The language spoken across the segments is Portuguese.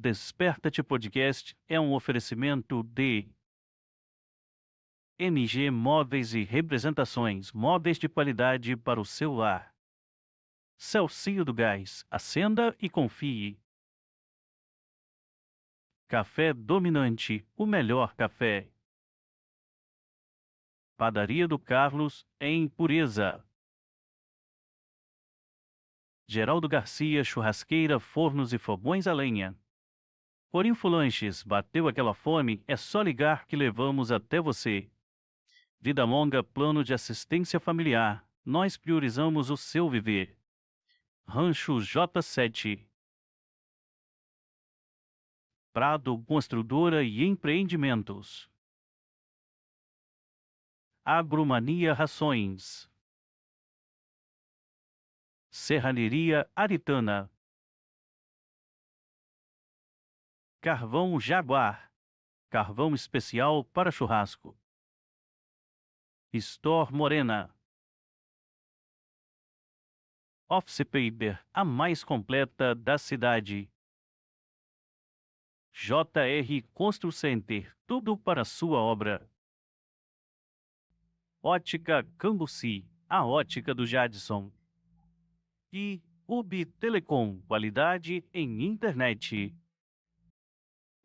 Desperta-te Podcast é um oferecimento de MG Móveis e Representações, móveis de qualidade para o seu lar. Celcio do Gás, acenda e confie. Café Dominante, o melhor café. Padaria do Carlos, em Pureza. Geraldo Garcia, churrasqueira, fornos e fogões a lenha. Corinfo Lanches, bateu aquela fome? É só ligar que levamos até você. Vida Longa, plano de assistência familiar. Nós priorizamos o seu viver. Rancho J7. Prado Construtora e Empreendimentos. Agromania Rações. Serralheria Aritana. Carvão Jaguar. Carvão especial para churrasco. Store Morena. Office Paper, a mais completa da cidade. JR Constru Center, tudo para sua obra. Ótica Cambuci, a ótica do Jadson. E UB Telecom, qualidade em internet.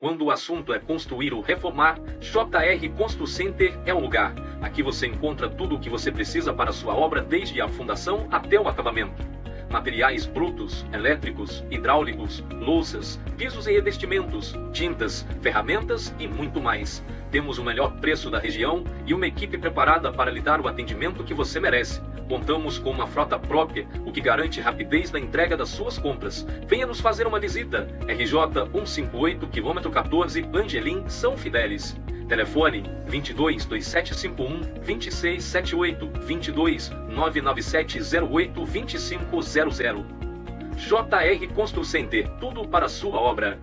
Quando o assunto é construir ou reformar, JR Constru Center é um lugar. Aqui você encontra tudo o que você precisa para a sua obra, desde a fundação até o acabamento. Materiais brutos, elétricos, hidráulicos, louças, pisos e revestimentos, tintas, ferramentas e muito mais. Temos o melhor preço da região e uma equipe preparada para lhe dar o atendimento que você merece. Contamos com uma frota própria, o que garante rapidez na entrega das suas compras. Venha nos fazer uma visita. RJ 158, km 14, Angelim, São Fidélis. Telefone 22 2751 2678 22 997 08 2500. JR Constru Center, tudo para a sua obra.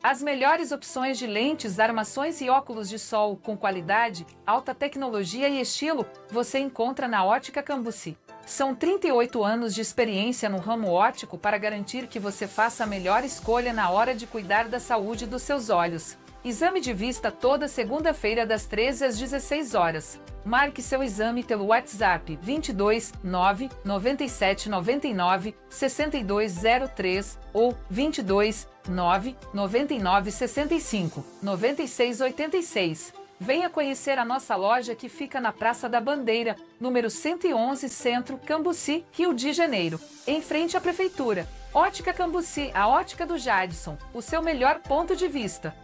As melhores opções de lentes, armações e óculos de sol com qualidade, alta tecnologia e estilo você encontra na Ótica Cambuci. São 38 anos de experiência no ramo óptico para garantir que você faça a melhor escolha na hora de cuidar da saúde dos seus olhos. Exame de vista toda segunda-feira das 13 às 16 horas. Marque seu exame pelo WhatsApp 22 9 97 99 6203 ou 22 9 99 65 96 86. Venha conhecer a nossa loja que fica na Praça da Bandeira, número 111, Centro, Cambuci, Rio de Janeiro, em frente à Prefeitura. Ótica Cambuci, a ótica do Jadson, o seu melhor ponto de vista.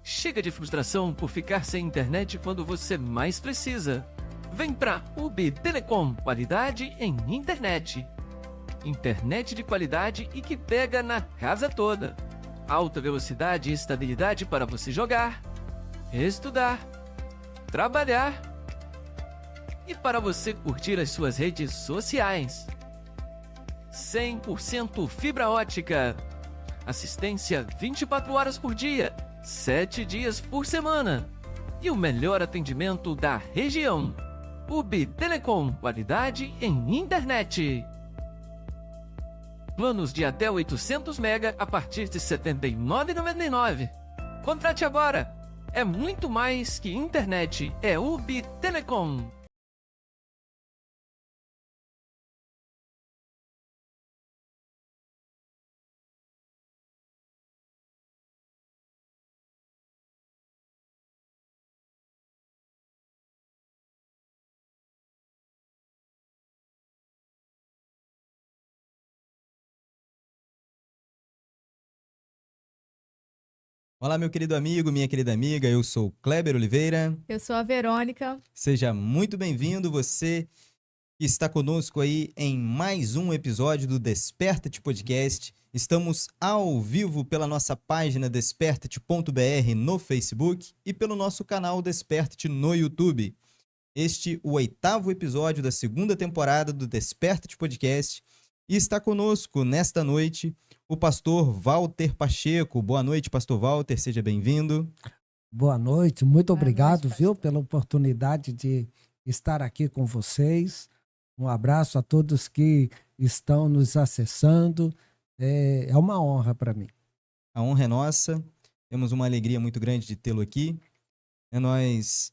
Chega de frustração por ficar sem internet quando você mais precisa. Vem pra UB Telecom, qualidade em internet. Internet de qualidade e que pega na casa toda. Alta velocidade e estabilidade para você jogar, estudar, trabalhar e para você curtir as suas redes sociais. 100% fibra ótica. Assistência 24 horas por dia, 7 dias por semana. E o melhor atendimento da região. UB Telecom, qualidade em internet. Planos de até 800 MB a partir de R$ 79,99. Contrate agora! É muito mais que internet, é UB Telecom. Olá, meu querido amigo, minha querida amiga, eu sou Kleber Oliveira. Eu sou a Verônica. Seja muito bem-vindo, você que está conosco aí em mais um episódio do Desperta-te Podcast. Estamos ao vivo pela nossa página despertate.br no Facebook e pelo nosso canal Desperta-te no YouTube. Este o 8º episódio da segunda temporada do Desperta-te Podcast. E está conosco nesta noite o pastor Walter Pacheco. Boa noite, pastor Walter, seja bem-vindo. Boa noite, muito Boa obrigado, noite, viu, pastor. pela oportunidade de estar aqui com vocês. Um abraço a todos que estão nos acessando. É uma honra para mim. A honra é nossa, temos uma alegria muito grande de tê-lo aqui. Nós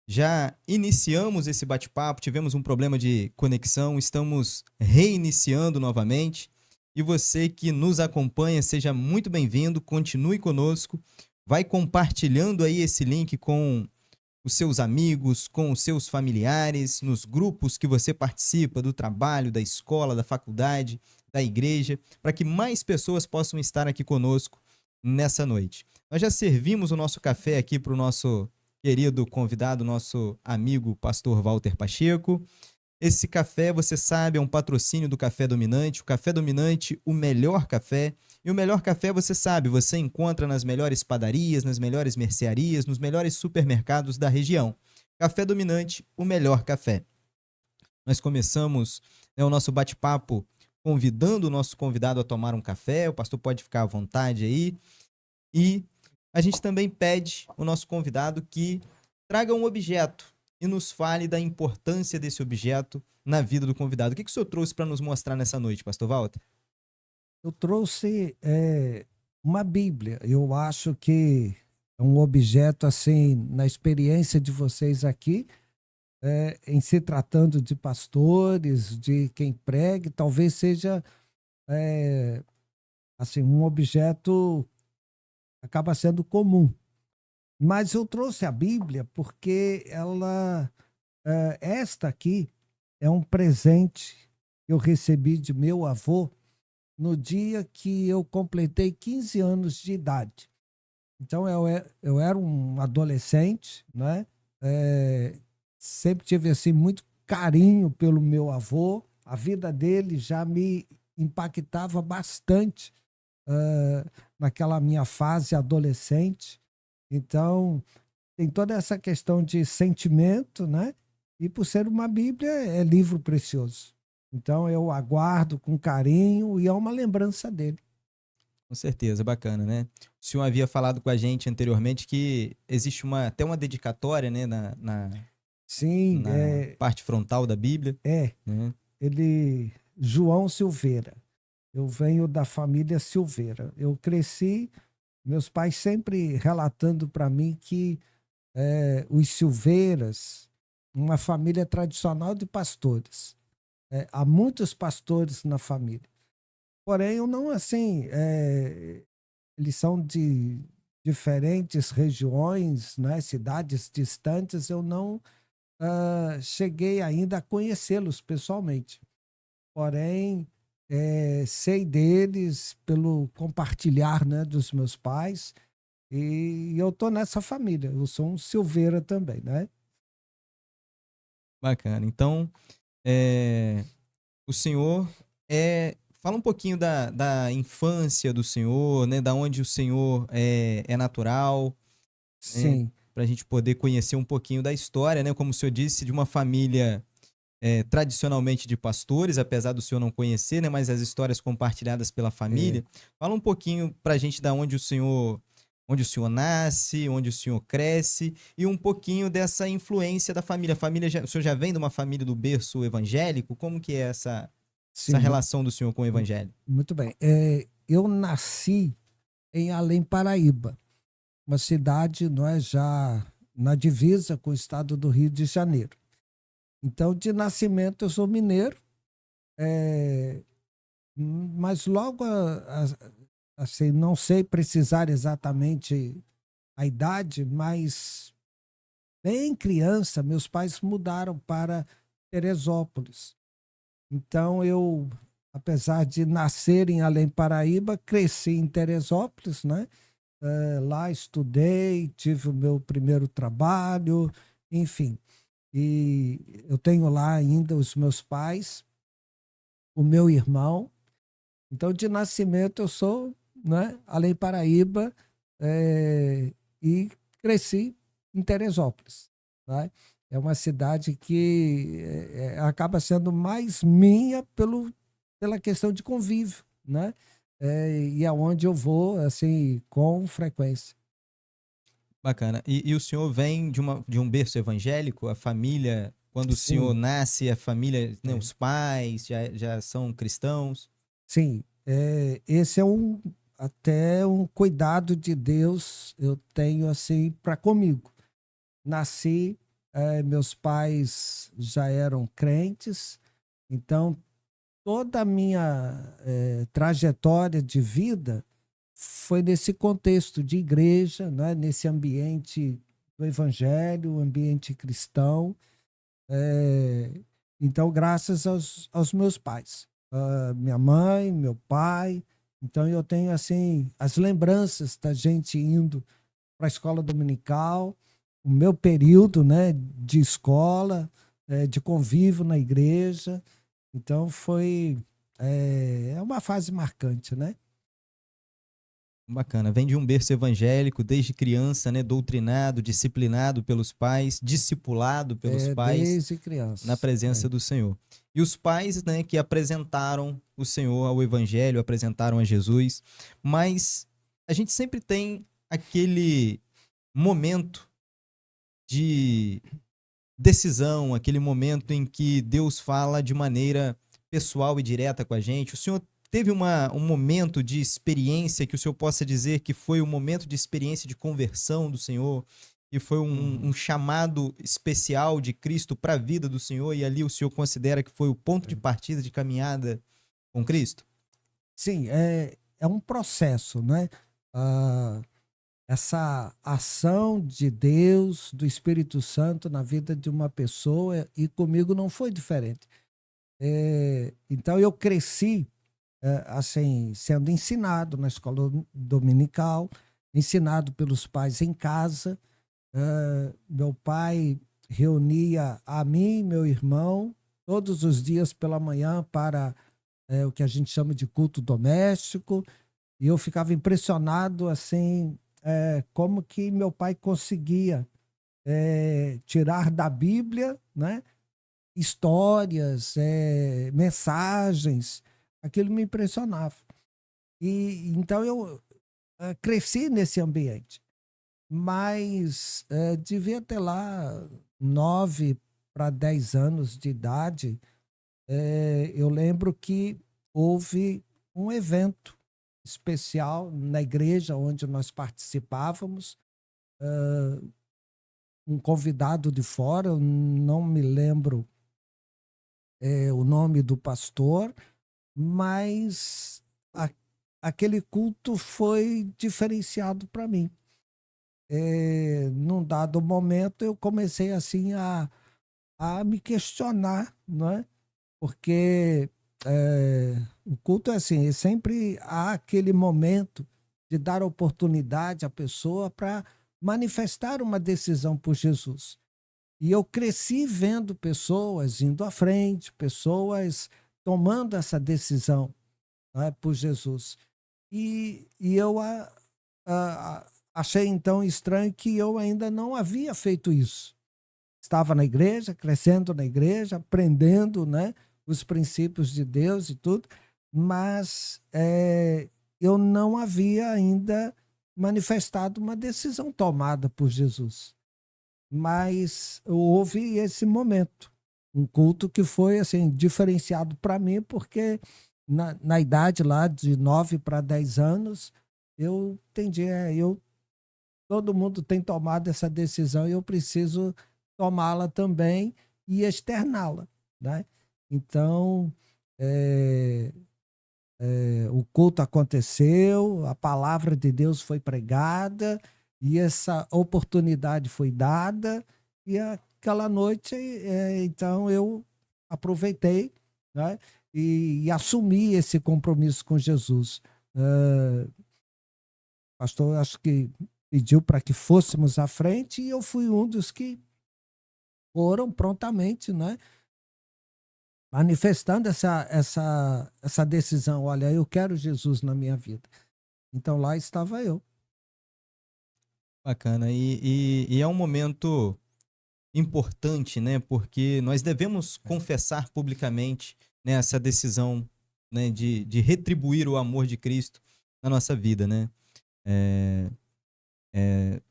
já iniciamos esse bate-papo, tivemos um problema de conexão, estamos reiniciando novamente. E você que nos acompanha, seja muito bem-vindo, continue conosco, vai compartilhando aí esse link com os seus amigos, com os seus familiares, nos grupos que você participa, do trabalho, da escola, da faculdade, da igreja, para que mais pessoas possam estar aqui conosco nessa noite. Nós já servimos o nosso café aqui para o nosso querido convidado, nosso amigo pastor Walter Pacheco. Esse café, você sabe, é um patrocínio do Café Dominante. O Café Dominante, o melhor café. E o melhor café, você sabe, você encontra nas melhores padarias, nas melhores mercearias, nos melhores supermercados da região. Café Dominante, o melhor café. Nós começamos o nosso bate-papo convidando o nosso convidado a tomar um café. O pastor pode ficar à vontade aí. E a gente também pede ao nosso convidado que traga um objeto e nos fale da importância desse objeto na vida do convidado. O que o senhor trouxe para nos mostrar nessa noite, pastor Walter? Eu trouxe uma Bíblia. Eu acho que é um objeto, assim, na experiência de vocês aqui, em se tratando de pastores, de quem pregue, talvez seja assim, um objeto acaba sendo comum. Mas eu trouxe a Bíblia porque esta aqui é um presente que eu recebi de meu avô no dia que eu completei 15 anos de idade. Então, eu era um adolescente, né? Sempre tive assim, muito carinho pelo meu avô. A vida dele já me impactava bastante naquela minha fase adolescente. Então, tem toda essa questão de sentimento, né? E por ser uma Bíblia, é livro precioso. Então, eu aguardo com carinho e é uma lembrança dele. Com certeza, bacana, né? O senhor havia falado com a gente anteriormente que existe até uma dedicatória, né, Sim, na parte frontal da Bíblia. Né? João Silveira. Eu venho da família Silveira. Eu cresci, meus pais sempre relatando para mim que os Silveiras, uma família tradicional de pastores. Há muitos pastores na família. Porém, eu não, assim, eles são de diferentes regiões, né, cidades distantes, eu não cheguei ainda a conhecê-los pessoalmente. Porém, sei deles pelo compartilhar, né, dos meus pais, e eu estou nessa família, eu sou um Silveira também, né? Bacana. Então, o senhor fala um pouquinho da infância do senhor, né? Da onde o senhor é natural. Sim. Né? Para a gente poder conhecer um pouquinho da história, né? Como o senhor disse, de uma família tradicionalmente de pastores, apesar do senhor não conhecer, né? Mas as histórias compartilhadas pela família. Fala um pouquinho para a gente da onde o senhor nasce, onde o senhor cresce e um pouquinho dessa influência da família. O senhor já vem de uma família do berço evangélico? Como que é essa relação do senhor com o evangelho? Muito bem. Eu nasci em Além Paraíba, uma cidade, não é, já na divisa com o estado do Rio de Janeiro. Então, de nascimento, eu sou mineiro, mas logo, assim, não sei precisar exatamente a idade, mas bem criança, meus pais mudaram para Teresópolis. Então, eu, apesar de nascer em Além Paraíba, cresci em Teresópolis, né? Lá estudei, tive o meu primeiro trabalho, enfim. E eu tenho lá ainda os meus pais, o meu irmão. Então, de nascimento, eu sou, né, Além Paraíba, e cresci em Teresópolis. Né? É uma cidade que acaba sendo mais minha pela questão de convívio, né? E aonde eu vou, assim, com frequência. Bacana. E o senhor vem de um berço evangélico? A família, quando o senhor Sim, nasce, a família, né, é. os pais já são cristãos? Sim, esse é até um cuidado de Deus eu tenho assim para comigo. Nasci, meus pais já eram crentes, então toda a minha trajetória de vida foi nesse contexto de igreja, né? Nesse ambiente do evangelho, ambiente cristão. Então, graças aos meus pais, minha mãe, meu pai. Então, eu tenho assim as lembranças da gente indo para a escola dominical, o meu período, né, de escola, de convívio na igreja. Então, é uma fase marcante, né? Bacana. Vem de um berço evangélico, desde criança, né, doutrinado, disciplinado pelos pais, discipulado pelos pais Desde na criança. presença do Senhor. E os pais, né, que apresentaram o Senhor ao Evangelho, apresentaram a Jesus, mas a gente sempre tem aquele momento de decisão, aquele momento em que Deus fala de maneira pessoal e direta com a gente. O senhor teve um momento de experiência que o senhor possa dizer que foi um momento de experiência de conversão do Senhor, que foi um chamado especial de Cristo para a vida do Senhor, e ali o senhor considera que foi o ponto de partida de caminhada com Cristo? Sim, é um processo, né? Ah, essa ação de Deus, do Espírito Santo na vida de uma pessoa, e comigo não foi diferente. Então eu cresci assim, sendo ensinado na escola dominical, ensinado pelos pais em casa. Meu pai reunia a mim e meu irmão todos os dias pela manhã para o que a gente chama de culto doméstico, e eu ficava impressionado assim, como que meu pai conseguia tirar da Bíblia, né, histórias, mensagens. Aquilo me impressionava. E então eu cresci nesse ambiente, mas devia ter lá 9 para 10 anos de idade. Eu lembro que houve um evento especial na igreja onde nós participávamos, um convidado de fora, eu não me lembro o nome do pastor, mas aquele culto foi diferenciado para mim. Num dado momento eu comecei assim a me questionar, não é? Porque o culto é assim, sempre há aquele momento de dar oportunidade à pessoa para manifestar uma decisão por Jesus. E eu cresci vendo pessoas indo à frente, pessoas tomando essa decisão, né, por Jesus. E eu achei então estranho que eu ainda não havia feito isso. Estava na igreja, crescendo na igreja, aprendendo, né, os princípios de Deus e tudo, mas eu não havia ainda manifestado uma decisão tomada por Jesus. Mas houve esse momento, um culto que foi assim diferenciado para mim, porque na idade lá de 9 para 10 anos, eu entendi, todo mundo tem tomado essa decisão e eu preciso tomá-la também e externá-la, né? Então, o culto aconteceu, a palavra de Deus foi pregada e essa oportunidade foi dada, e aquela noite, então eu aproveitei, né, e assumi esse compromisso com Jesus. O pastor, acho que pediu para que fôssemos à frente e eu fui um dos que foram prontamente, né, manifestando essa decisão. Olha, eu quero Jesus na minha vida. Então lá estava eu. Bacana. E é um momento importante, né? Porque nós devemos confessar publicamente, né, essa decisão né, de retribuir o amor de Cristo na nossa vida, né?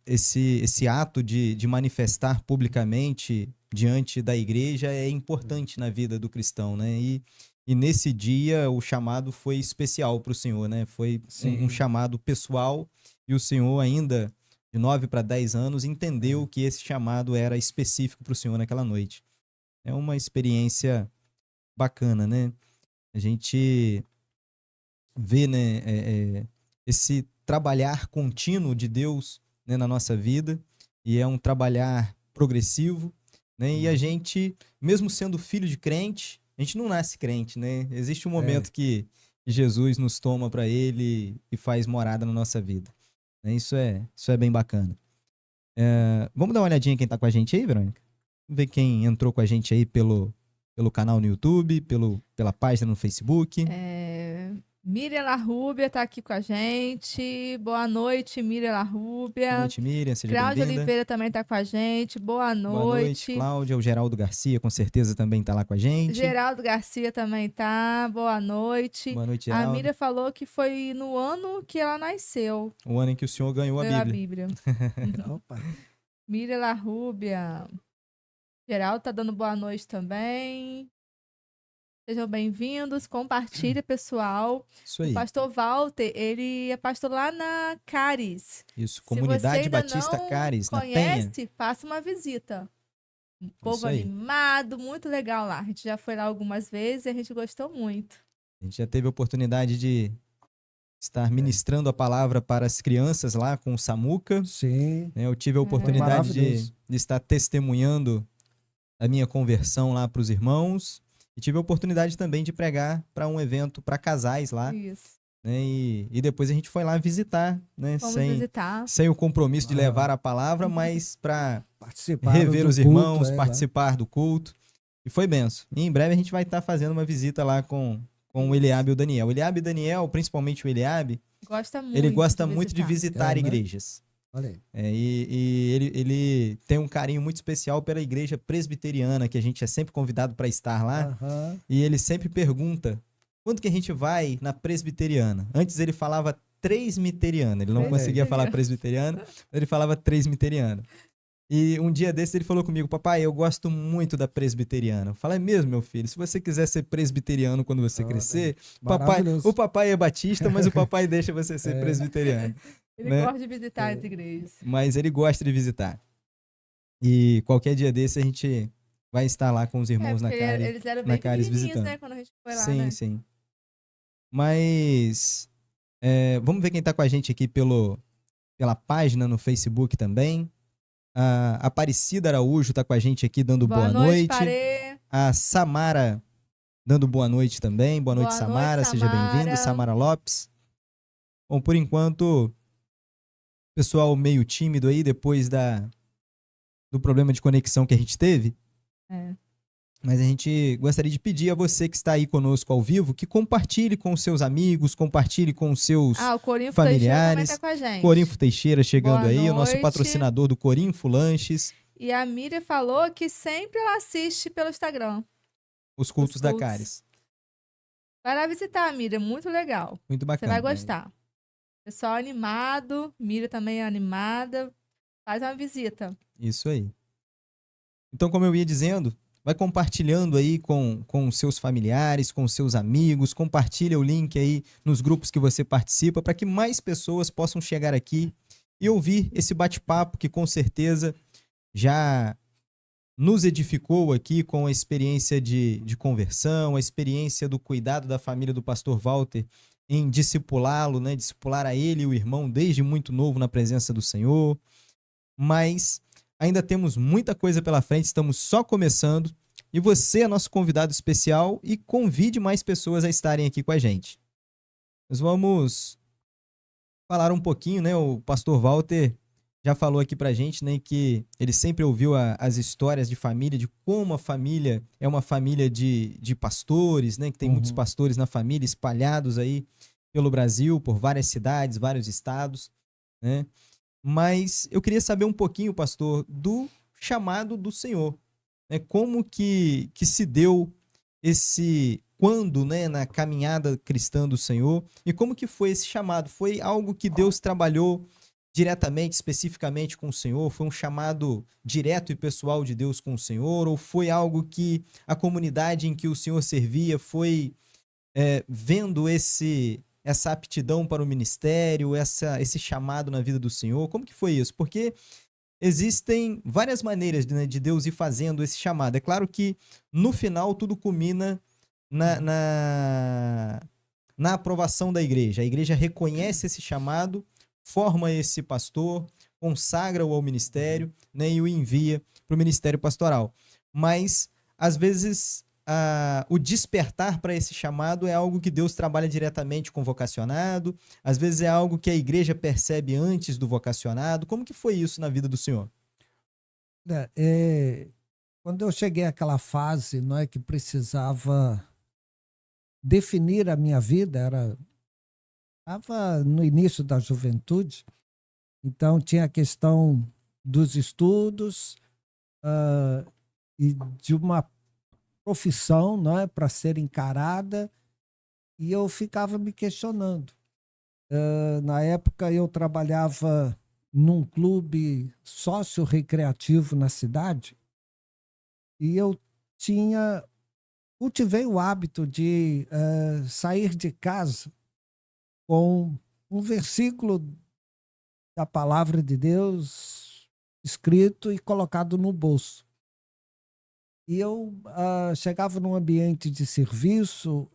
Esse ato de manifestar publicamente diante da igreja é importante na vida do cristão, né? E nesse dia o chamado foi especial para o Senhor, né? Foi um chamado pessoal, e o Senhor ainda, de 9 para 10 anos, entendeu que esse chamado era específico para o Senhor naquela noite. É uma experiência bacana, né? A gente vê, né, esse trabalhar contínuo de Deus, né, na nossa vida, e é um trabalhar progressivo, né? E a gente, mesmo sendo filho de crente, a gente não nasce crente, né? Existe um momento que Jesus nos toma para ele e faz morada na nossa vida. Né? Isso é bem bacana. Vamos dar uma olhadinha quem tá com a gente aí, Verônica? Vamos ver quem entrou com a gente aí pelo canal no YouTube, pela página no Facebook. Miriam Larrúbia tá aqui com a gente. Boa noite, Miriam Larrúbia. Boa noite, Miriam. Seja Cláudia bem-vinda. Oliveira também tá com a gente. Boa noite. Boa noite, Cláudia. O Geraldo Garcia, com certeza, também tá lá com a gente. Geraldo Garcia também tá. Boa noite. Boa noite, A Geraldo. Miriam falou que foi no ano que ela nasceu. O ano em que o senhor ganhou a Bíblia. Opa. Miriam Larrúbia. Geraldo tá dando boa noite também. Sejam bem-vindos, compartilha, pessoal. Isso aí. O pastor Walter, ele é pastor lá na Caris. Isso, Se você Comunidade ainda Batista não Caris, na Penha. conhece, faça uma visita. Um povo aí. animado, muito legal lá. A gente já foi lá algumas vezes e a gente gostou muito. A gente já teve a oportunidade de estar ministrando a palavra para as crianças lá com o Samuca. Sim. Né? Eu tive a oportunidade Maravilhoso. de estar testemunhando a minha conversão lá para os irmãos. E tive a oportunidade também de pregar para um evento para casais lá. Isso. Né? E depois a gente foi lá visitar, né? Vamos visitar. Sem o compromisso de levar a palavra, mas para Participaram rever do os culto, irmãos, lá. participar do culto. E foi benção. E em breve a gente vai estar fazendo uma visita lá com o Eliabe e o Daniel. O Eliabe e o Daniel, principalmente o Eliabe, Gosta muito ele gosta muito de visitar né? igrejas. Olha aí. E ele tem um carinho muito especial pela igreja presbiteriana, que a gente é sempre convidado para estar lá. Aham. E ele sempre pergunta, quando que a gente vai na presbiteriana? Antes ele falava tresmiteriana, ele não conseguia falar presbiteriana, ele falava tresmiteriana. E um dia desse ele falou comigo, papai, eu gosto muito da presbiteriana. Eu falei, é mesmo, meu filho? Se você quiser ser presbiteriano quando você crescer, Maravilhoso. o papai é batista, mas o papai deixa você ser presbiteriano. Ele né? gosta de visitar as igrejas. Mas ele gosta de visitar. E qualquer dia desse a gente vai estar lá com os irmãos na porque Caris. eles eram na bem Caris pequenininhos, visitando. né? Quando a gente foi lá, Sim, né? sim. Mas vamos ver quem está com a gente aqui pela página no Facebook também. A Aparecida Araújo está com a gente aqui dando boa noite. Parê. A Samara dando boa noite também. Boa noite, Boa Samara. noite, Seja Samara. bem-vinda, Samara Lopes. Bom, por enquanto, pessoal meio tímido aí depois do problema de conexão que a gente teve. Mas a gente gostaria de pedir a você que está aí conosco ao vivo que compartilhe com os seus amigos, compartilhe com os seus o Corinfo familiares. Teixeira também tá com a gente. Corinfo Teixeira chegando Boa aí, o nosso noite. patrocinador do Corinfo Lanches, E a Miriam falou que sempre ela assiste pelo Instagram. os cultos Os da cultos. Caris. Vai lá visitar, Miriam. Muito legal. Muito Você bacana. vai gostar. Pessoal animado. Miriam também é animada. Faz uma visita. Isso aí. Então, como eu ia dizendo, vai compartilhando aí com os seus familiares, com os seus amigos, compartilha o link aí nos grupos que você participa para que mais pessoas possam chegar aqui e ouvir esse bate-papo que com certeza já nos edificou aqui com a experiência de conversão, a experiência do cuidado da família do pastor Walter em discipulá-lo, né? Discipular a ele e o irmão desde muito novo na presença do Senhor. Mas ainda temos muita coisa pela frente, estamos só começando. E você é nosso convidado especial e convide mais pessoas a estarem aqui com a gente. Nós vamos falar um pouquinho, né? O pastor Walter já falou aqui pra gente, né, que ele sempre ouviu as histórias de família, de como a família é uma família de pastores, né, que tem muitos pastores na família espalhados aí pelo Brasil, por várias cidades, vários estados, né? Mas eu queria saber um pouquinho, pastor, do chamado do Senhor, né? Como que se deu quando, né, na caminhada cristã do Senhor, e como que foi esse chamado? Foi algo que Deus trabalhou diretamente, especificamente com o Senhor? Foi um chamado direto e pessoal de Deus com o Senhor? Ou foi algo que a comunidade em que o Senhor servia foi vendo essa aptidão para o ministério, esse chamado na vida do Senhor? Como que foi isso? Porque existem várias maneiras, né, de Deus ir fazendo esse chamado. É claro que no final tudo culmina na aprovação da igreja. A igreja reconhece esse chamado, forma esse pastor, consagra-o ao ministério, né, e o envia para o ministério pastoral. Mas, às vezes, o despertar para esse chamado é algo que Deus trabalha diretamente com o vocacionado, às vezes é algo que a igreja percebe antes do vocacionado. Como que foi isso na vida do senhor? Quando eu cheguei àquela fase, não é, que precisava definir a minha vida, estava no início da juventude, então tinha a questão dos estudos e de uma profissão, não é, para ser encarada, e eu ficava me questionando. Na época eu trabalhava num clube sócio-recreativo na cidade e eu cultivei o hábito de sair de casa com um versículo da palavra de Deus escrito e colocado no bolso. E eu chegava num ambiente de serviço,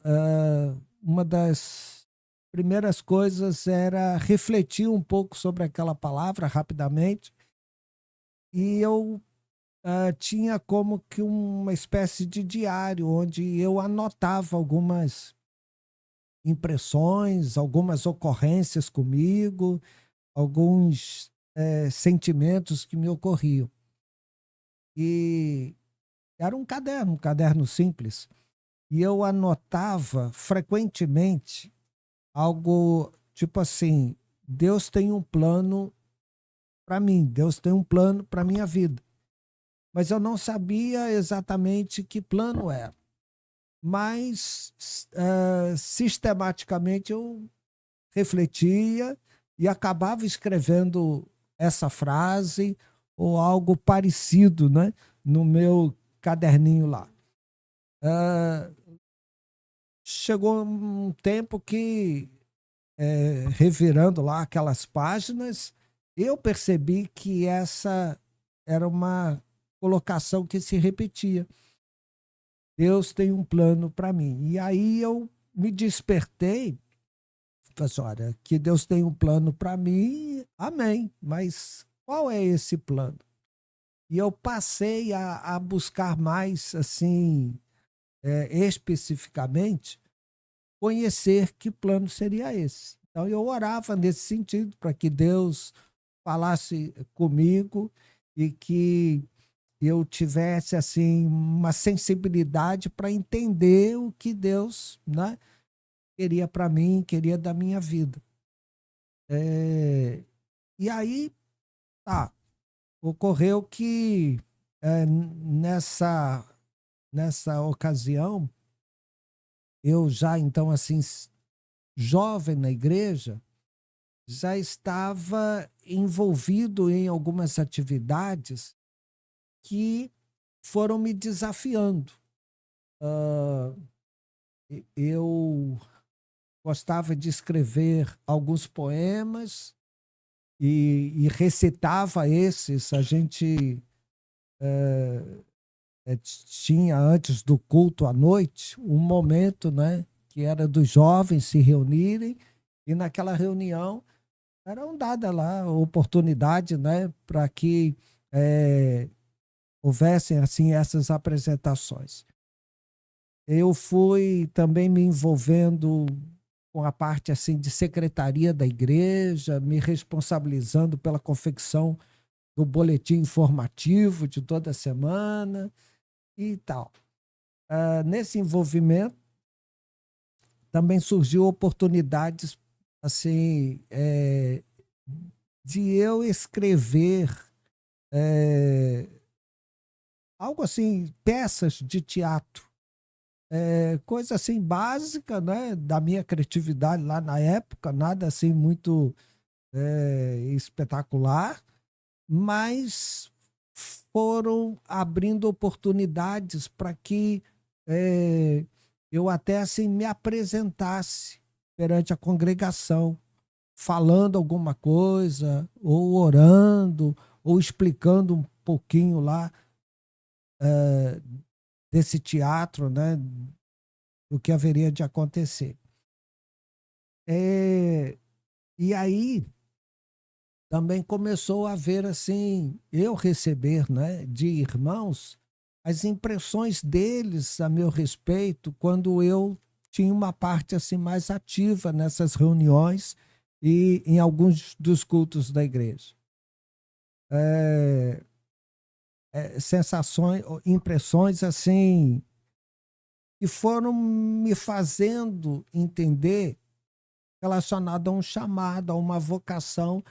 uma das primeiras coisas era refletir um pouco sobre aquela palavra rapidamente, e eu tinha como que uma espécie de diário onde eu anotava algumas impressões, algumas ocorrências comigo, alguns sentimentos que me ocorriam. E era um caderno simples. E eu anotava frequentemente algo tipo assim: Deus tem um plano para mim, Deus tem um plano para minha vida. Mas eu não sabia exatamente que plano era. Mas sistematicamente eu refletia e acabava escrevendo essa frase ou algo parecido, né, no meu caderninho lá. Chegou um tempo que, revirando lá aquelas páginas, eu percebi que essa era uma colocação que se repetia. Deus tem um plano para mim. E aí eu me despertei, falei assim: olha, que Deus tem um plano para mim, amém, mas qual é esse plano? E eu passei a buscar mais, assim, especificamente, conhecer que plano seria esse. Então eu orava nesse sentido, para que Deus falasse comigo e que eu tivesse, assim, uma sensibilidade para entender o que Deus, né, queria para mim, queria da minha vida. E aí, ocorreu que nessa ocasião, eu já então, assim, jovem na igreja, já estava envolvido em algumas atividades que foram me desafiando. Eu gostava de escrever alguns poemas e recitava esses. A gente tinha, antes do culto à noite, um momento, né, que era dos jovens se reunirem, e naquela reunião era dada lá a oportunidade, né, para que houvessem, assim, essas apresentações. Eu fui também me envolvendo com a parte, assim, de secretaria da igreja, me responsabilizando pela confecção do boletim informativo de toda semana e tal. Nesse envolvimento também surgiu oportunidades, assim, de eu escrever algo assim, peças de teatro. Coisa assim básica, né, da minha criatividade lá na época, nada assim muito espetacular, mas foram abrindo oportunidades para que eu até assim me apresentasse perante a congregação, falando alguma coisa, ou orando, ou explicando um pouquinho lá desse teatro, né, do que haveria de acontecer. E aí também começou a haver assim, eu receber, né, de irmãos as impressões deles a meu respeito quando eu tinha uma parte assim mais ativa nessas reuniões e em alguns dos cultos da igreja. Sensações, impressões assim que foram me fazendo entender relacionado a um chamado, a uma vocação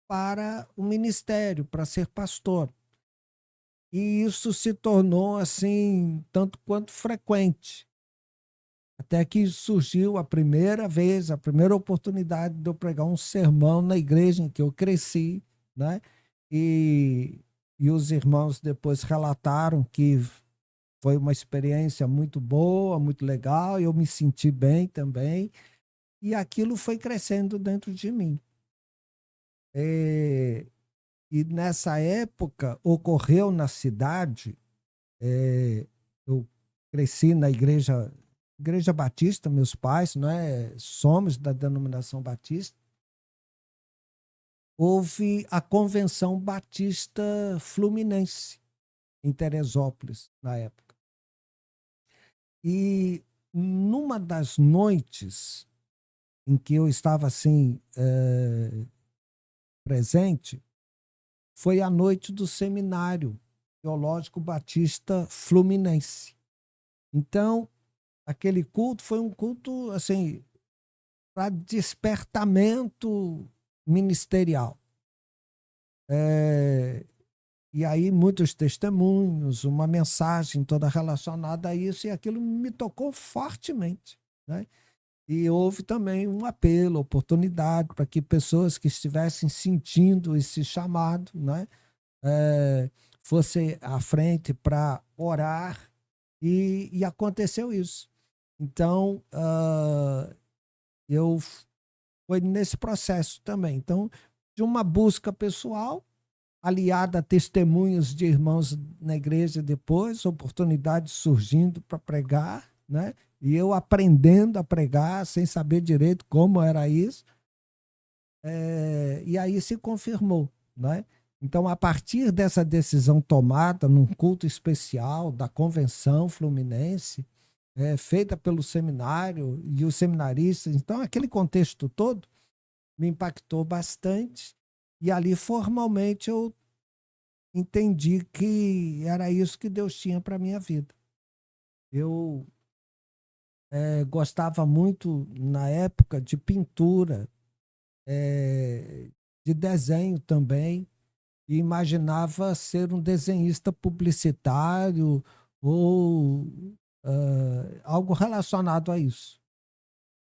para o ministério, para ser pastor. E isso se tornou assim, tanto quanto frequente. Até que surgiu a primeira vez, a primeira oportunidade de eu pregar um sermão na igreja em que eu cresci, né? E os irmãos depois relataram que foi uma experiência muito boa, muito legal, eu me senti bem também, e aquilo foi crescendo dentro de mim. E nessa época ocorreu na cidade, eu cresci na igreja batista, meus pais, né, somos da denominação batista. Houve a Convenção Batista Fluminense, em Teresópolis, na época. E numa das noites em que eu estava assim presente, foi a noite do Seminário Teológico Batista Fluminense. Então, aquele culto foi um culto assim para despertamento ministerial. E aí muitos testemunhos, uma mensagem toda relacionada a isso, e aquilo me tocou fortemente, né? E houve também um apelo, oportunidade para que pessoas que estivessem sentindo esse chamado, né, fossem à frente para orar, e aconteceu isso. Então, eu fui nesse processo também. Então, de uma busca pessoal, aliada a testemunhos de irmãos na igreja depois, oportunidades surgindo para pregar, né? E eu aprendendo a pregar sem saber direito como era isso. E aí se confirmou, né? Então, a partir dessa decisão tomada num culto especial da Convenção Fluminense, feita pelo seminário e os seminaristas, então aquele contexto todo me impactou bastante. E ali, formalmente, eu entendi que era isso que Deus tinha para a minha vida. Eu gostava muito, na época, de pintura, de desenho também, e imaginava ser um desenhista publicitário ou algo relacionado a isso.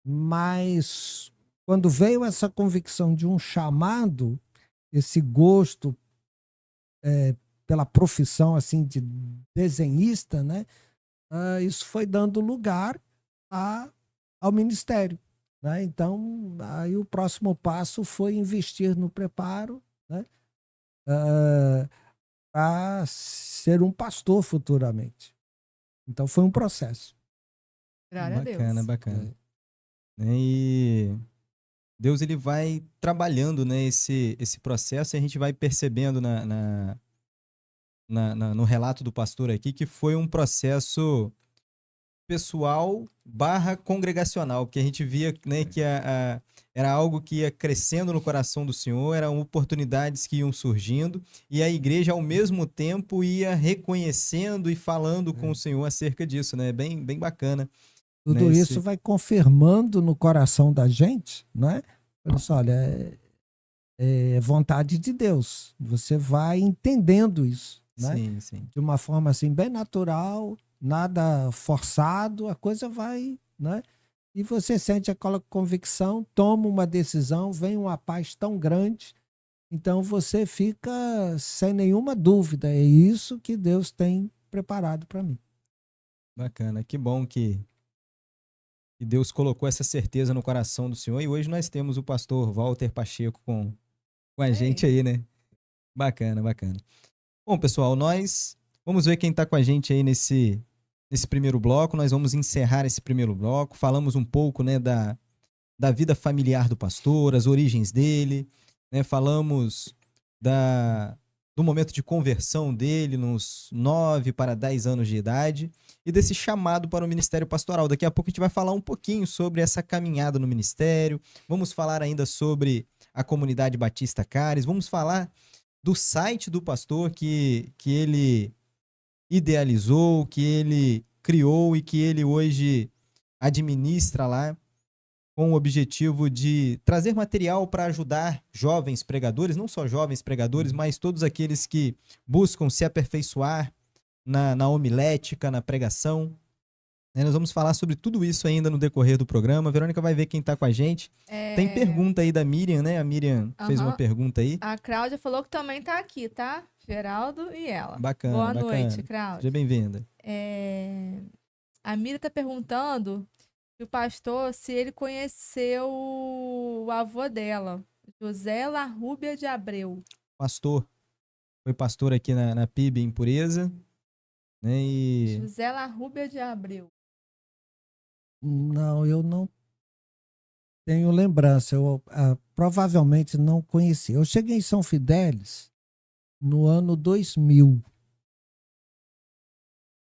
Mas, quando veio essa convicção de um chamado, esse gosto pela profissão assim de desenhista, né? Isso foi dando lugar ao ministério, né? Então, aí o próximo passo foi investir no preparo, né? Para ser um pastor futuramente. Então, foi um processo. Glória a Bacana, Deus. bacana. E Deus ele vai trabalhando, né, esse processo, e a gente vai percebendo no relato do pastor aqui que foi um processo pessoal / congregacional, que a gente via, né, que era algo que ia crescendo no coração do Senhor, eram oportunidades que iam surgindo, e a igreja, ao mesmo tempo, ia reconhecendo e falando com o Senhor acerca disso, né? Bem, bem bacana. Tudo isso vai confirmando no coração da gente, né? Olha só, olha, é vontade de Deus. Você vai entendendo isso, né? Sim, sim. De uma forma assim bem natural, nada forçado, a coisa vai, né? E você sente aquela convicção, toma uma decisão, vem uma paz tão grande, então você fica sem nenhuma dúvida. É isso que Deus tem preparado para mim. Bacana, que bom que Deus colocou essa certeza no coração do senhor. E hoje nós temos o pastor Walter Pacheco com a gente aí, né? Bacana, bacana. Bom, pessoal, nós vamos ver quem está com a gente aí nesse primeiro bloco. Nós vamos encerrar esse primeiro bloco. Falamos um pouco, né, da vida familiar do pastor, as origens dele, né? Falamos do momento de conversão dele nos 9 para 10 anos de idade e desse chamado para o ministério pastoral. Daqui a pouco a gente vai falar um pouquinho sobre essa caminhada no ministério. Vamos falar ainda sobre a comunidade Batista Cares. Vamos falar do site do pastor que ele idealizou, que ele criou e que ele hoje administra lá, com o objetivo de trazer material para ajudar jovens pregadores, não só jovens pregadores, mas todos aqueles que buscam se aperfeiçoar na homilética, na pregação. Nós vamos falar sobre tudo isso ainda no decorrer do programa. A Verônica vai ver quem está com a gente. Tem pergunta aí da Miriam, né? A Miriam fez uma pergunta aí. A Cláudia falou que também está aqui, tá? Geraldo e ela. Bacana, Boa bacana. noite, Cláudia. Seja bem-vinda. A Miriam está perguntando o pastor se ele conheceu o avô dela, José Larrúbia de Abreu. Pastor. Foi pastor aqui na PIB em Pureza. Né? E... José Larrúbia de Abreu. Não, eu não tenho lembrança. Eu provavelmente não conheci. Eu cheguei em São Fidélis no ano 2000.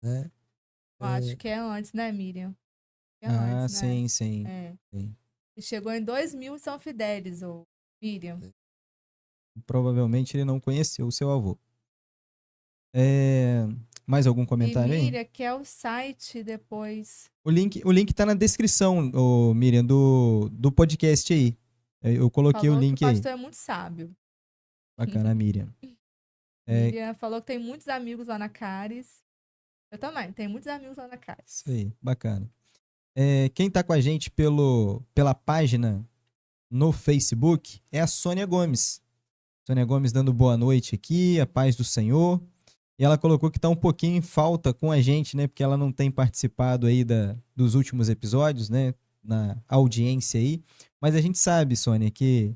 Né? Eu acho que é antes, né, Miriam? É Ah, antes, né? sim, sim. Ele chegou em 2000 em São Fidélis, ô Miriam. Provavelmente ele não conheceu o seu avô. Mais algum comentário aí? Miriam, que é o site depois. O link tá na descrição, Miriam, do podcast aí. Eu coloquei Falou o link que o aí. pastor é muito sábio. Bacana, Miriam. Miriam falou que tem muitos amigos lá na Cares. Eu também, tenho muitos amigos lá na Cares. Isso aí, bacana. Quem tá com a gente pela página no Facebook é a Sônia Gomes. Sônia Gomes dando boa noite aqui, a paz do Senhor. E ela colocou que tá um pouquinho em falta com a gente, né? Porque ela não tem participado aí dos últimos episódios, né? Na audiência aí. Mas a gente sabe, Sônia, que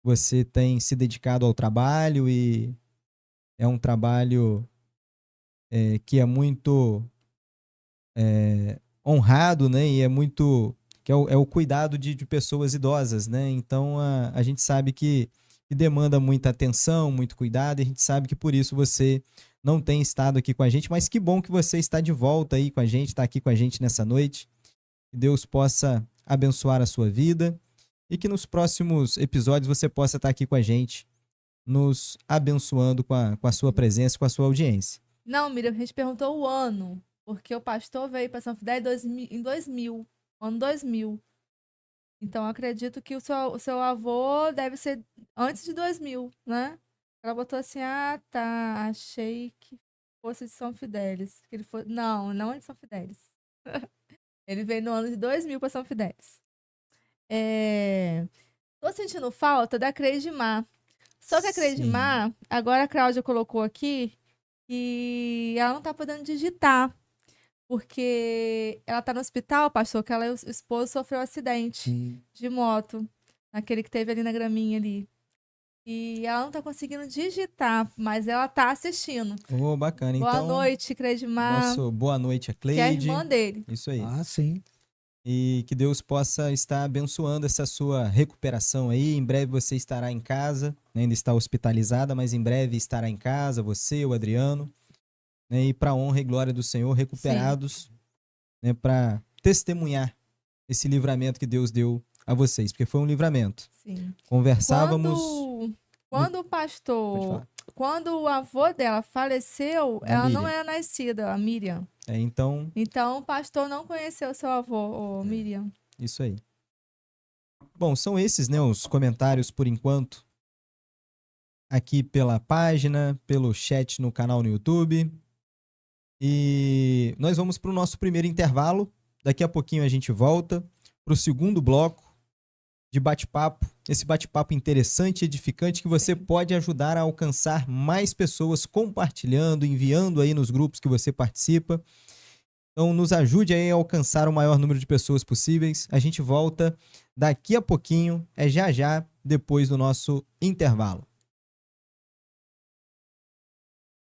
você tem se dedicado ao trabalho e é um trabalho que é muito honrado, né? E é muito... que é o cuidado de pessoas idosas, né? Então, a gente sabe que demanda muita atenção, muito cuidado, e a gente sabe que por isso você não tem estado aqui com a gente, mas que bom que você está de volta aí com a gente, está aqui com a gente nessa noite. Que Deus possa abençoar a sua vida e que nos próximos episódios você possa estar aqui com a gente, nos abençoando com a sua presença, com a sua audiência. Não, Miriam, a gente perguntou o ano, porque o pastor veio para São Fidélis em 2000, ano 2000. Então, eu acredito que o seu avô deve ser antes de 2000, né? Ela botou assim, tá, achei que fosse de São Fidélis. Que ele foi... Não é de São Fidélis. Ele veio no ano de 2000 para São Fidélis. Tô sentindo falta da Creidimar. Só que a Creidimar, agora a Cláudia colocou aqui, que ela não tá podendo digitar. Porque ela tá no hospital, pastor, que ela e o esposo sofreu um acidente de moto. Aquele que teve ali na graminha ali. E ela não tá conseguindo digitar, mas ela tá assistindo. Bacana. Boa noite, Creidimar. Boa noite a Cleide. Que é a irmã dele. Isso aí. Ah, sim. E que Deus possa estar abençoando essa sua recuperação aí. Em breve você estará em casa, né? Ainda está hospitalizada, mas em breve estará em casa, você, o Adriano. Né? E para honra e glória do Senhor, recuperados, né? Para testemunhar esse livramento que Deus deu a vocês, porque foi um livramento. Sim. Conversávamos... Quando o pastor... Quando o avô dela faleceu, ela não era nascida, a Miriam. Então o pastor não conheceu seu avô, Miriam. Isso aí. Bom, são esses, né, os comentários por enquanto. Aqui pela página, pelo chat no canal no YouTube. E nós vamos para o nosso primeiro intervalo. Daqui a pouquinho a gente volta para o segundo bloco de bate-papo. Esse bate-papo interessante e edificante que você pode ajudar a alcançar mais pessoas compartilhando, enviando aí nos grupos que você participa. Então nos ajude aí a alcançar o maior número de pessoas possíveis. A gente volta daqui a pouquinho, já depois do nosso intervalo.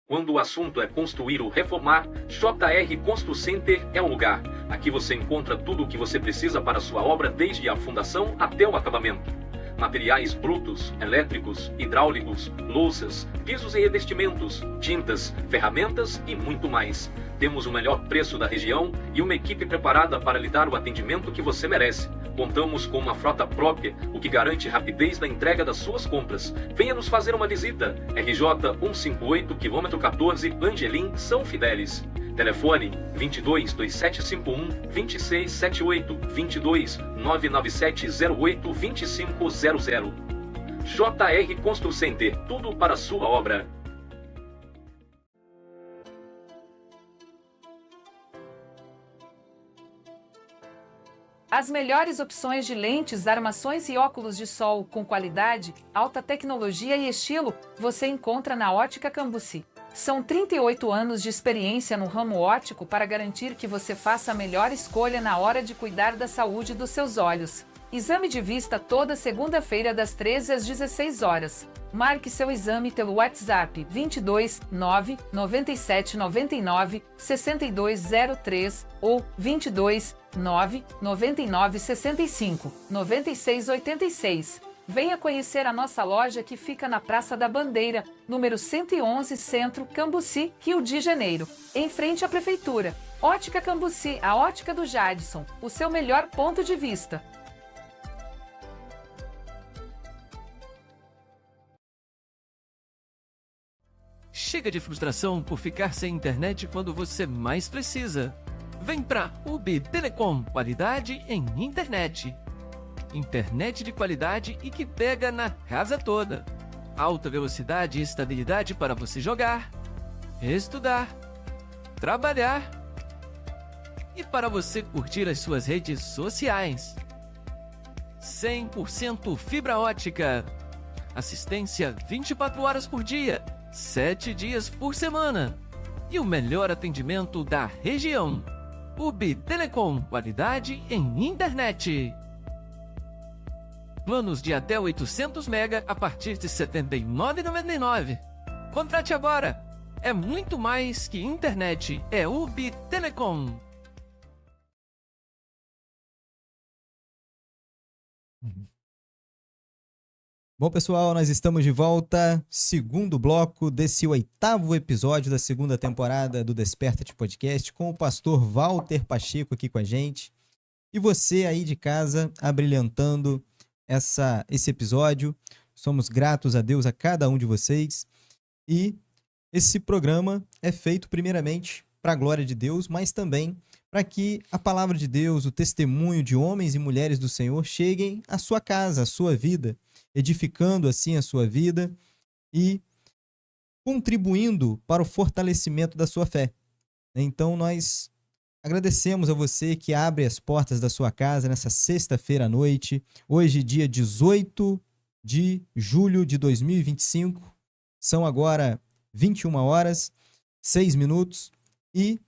Quando o assunto é construir ou reformar, JR Constru Center é o lugar. Aqui você encontra tudo o que você precisa para a sua obra, desde a fundação até o acabamento. Materiais brutos, elétricos, hidráulicos, louças, pisos e revestimentos, tintas, ferramentas e muito mais. Temos o melhor preço da região e uma equipe preparada para lhe dar o atendimento que você merece. Contamos com uma frota própria, o que garante rapidez na entrega das suas compras. Venha nos fazer uma visita. RJ 158, km 14, Angelim, São Fidélis. Telefone 22 2751 2678 22 997 08 2500. JR Constru Center, tudo para a sua obra. As melhores opções de lentes, armações e óculos de sol com qualidade, alta tecnologia e estilo você encontra na Ótica Cambuci. São 38 anos de experiência no ramo óptico para garantir que você faça a melhor escolha na hora de cuidar da saúde dos seus olhos. Exame de vista toda segunda-feira das 13 às 16 horas. Marque seu exame pelo WhatsApp 22 9 97 99 6203 ou 22 9 99 65 96 86. Venha conhecer a nossa loja que fica na Praça da Bandeira, número 111, Centro, Cambuci, Rio de Janeiro, em frente à Prefeitura. Ótica Cambuci, a ótica do Jadson, o seu melhor ponto de vista. Chega de frustração por ficar sem internet quando você mais precisa. Vem pra UB Telecom, qualidade em internet. Internet de qualidade e que pega na casa toda. Alta velocidade e estabilidade para você jogar, estudar, trabalhar e para você curtir as suas redes sociais. 100% fibra ótica. Assistência 24 horas por dia, 7 dias por semana. E o melhor atendimento da região. UB Telecom, qualidade em internet. Planos de até 800 MB a partir de R$ 79,99. Contrate agora! É muito mais que internet, é UB Telecom. Bom, pessoal, nós estamos de volta. Segundo bloco desse 8º episódio da segunda temporada do Desperta-te Podcast, com o pastor Walter Pacheco aqui com a gente. E você aí de casa, abrilhantando esse episódio. Somos gratos a Deus, a cada um de vocês. E esse programa é feito primeiramente para a glória de Deus, mas também para que a palavra de Deus, o testemunho de homens e mulheres do Senhor cheguem à sua casa, à sua vida, edificando assim a sua vida e contribuindo para o fortalecimento da sua fé. Então nós agradecemos a você que abre as portas da sua casa nessa sexta-feira à noite, hoje dia 18 de julho de 2025, são agora 21 horas, 6 minutos, e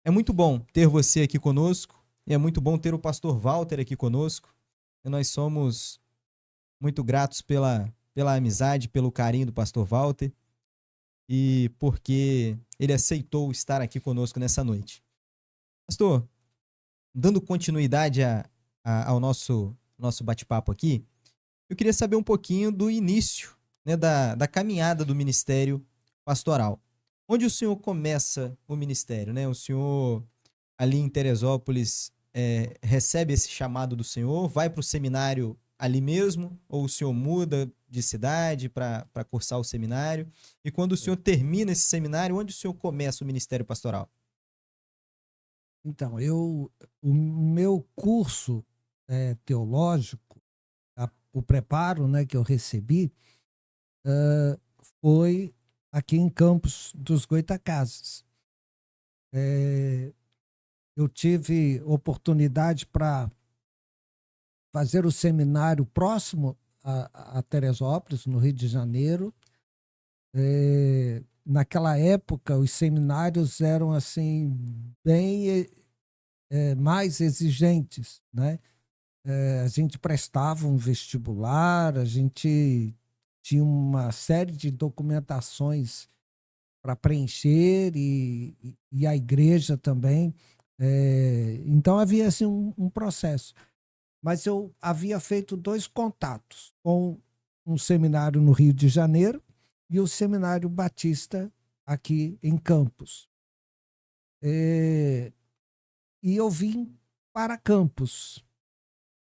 é muito bom ter você aqui conosco, e é muito bom ter o pastor Walter aqui conosco, e nós somos muito gratos pela amizade, pelo carinho do pastor Walter, e porque ele aceitou estar aqui conosco nessa noite. Pastor, dando continuidade ao nosso bate-papo aqui, eu queria saber um pouquinho do início, né, da caminhada do ministério pastoral. Onde o senhor começa o ministério, né? O senhor, ali em Teresópolis, recebe esse chamado do senhor, vai para o seminário ali mesmo, ou o senhor muda de cidade para cursar o seminário? E quando o senhor termina esse seminário, onde o senhor começa o ministério pastoral? Então, o meu curso teológico, o preparo, né, que eu recebi, foi aqui em Campos dos Goytacazes. Eu tive oportunidade para fazer o seminário próximo a Teresópolis, no Rio de Janeiro. Naquela época, os seminários eram assim bem mais exigentes, né? A gente prestava um vestibular, a gente tinha uma série de documentações para preencher e a igreja também. Então havia assim um processo. Mas eu havia feito 2 contatos com um seminário no Rio de Janeiro e o Seminário Batista aqui em Campos. E eu vim para Campos.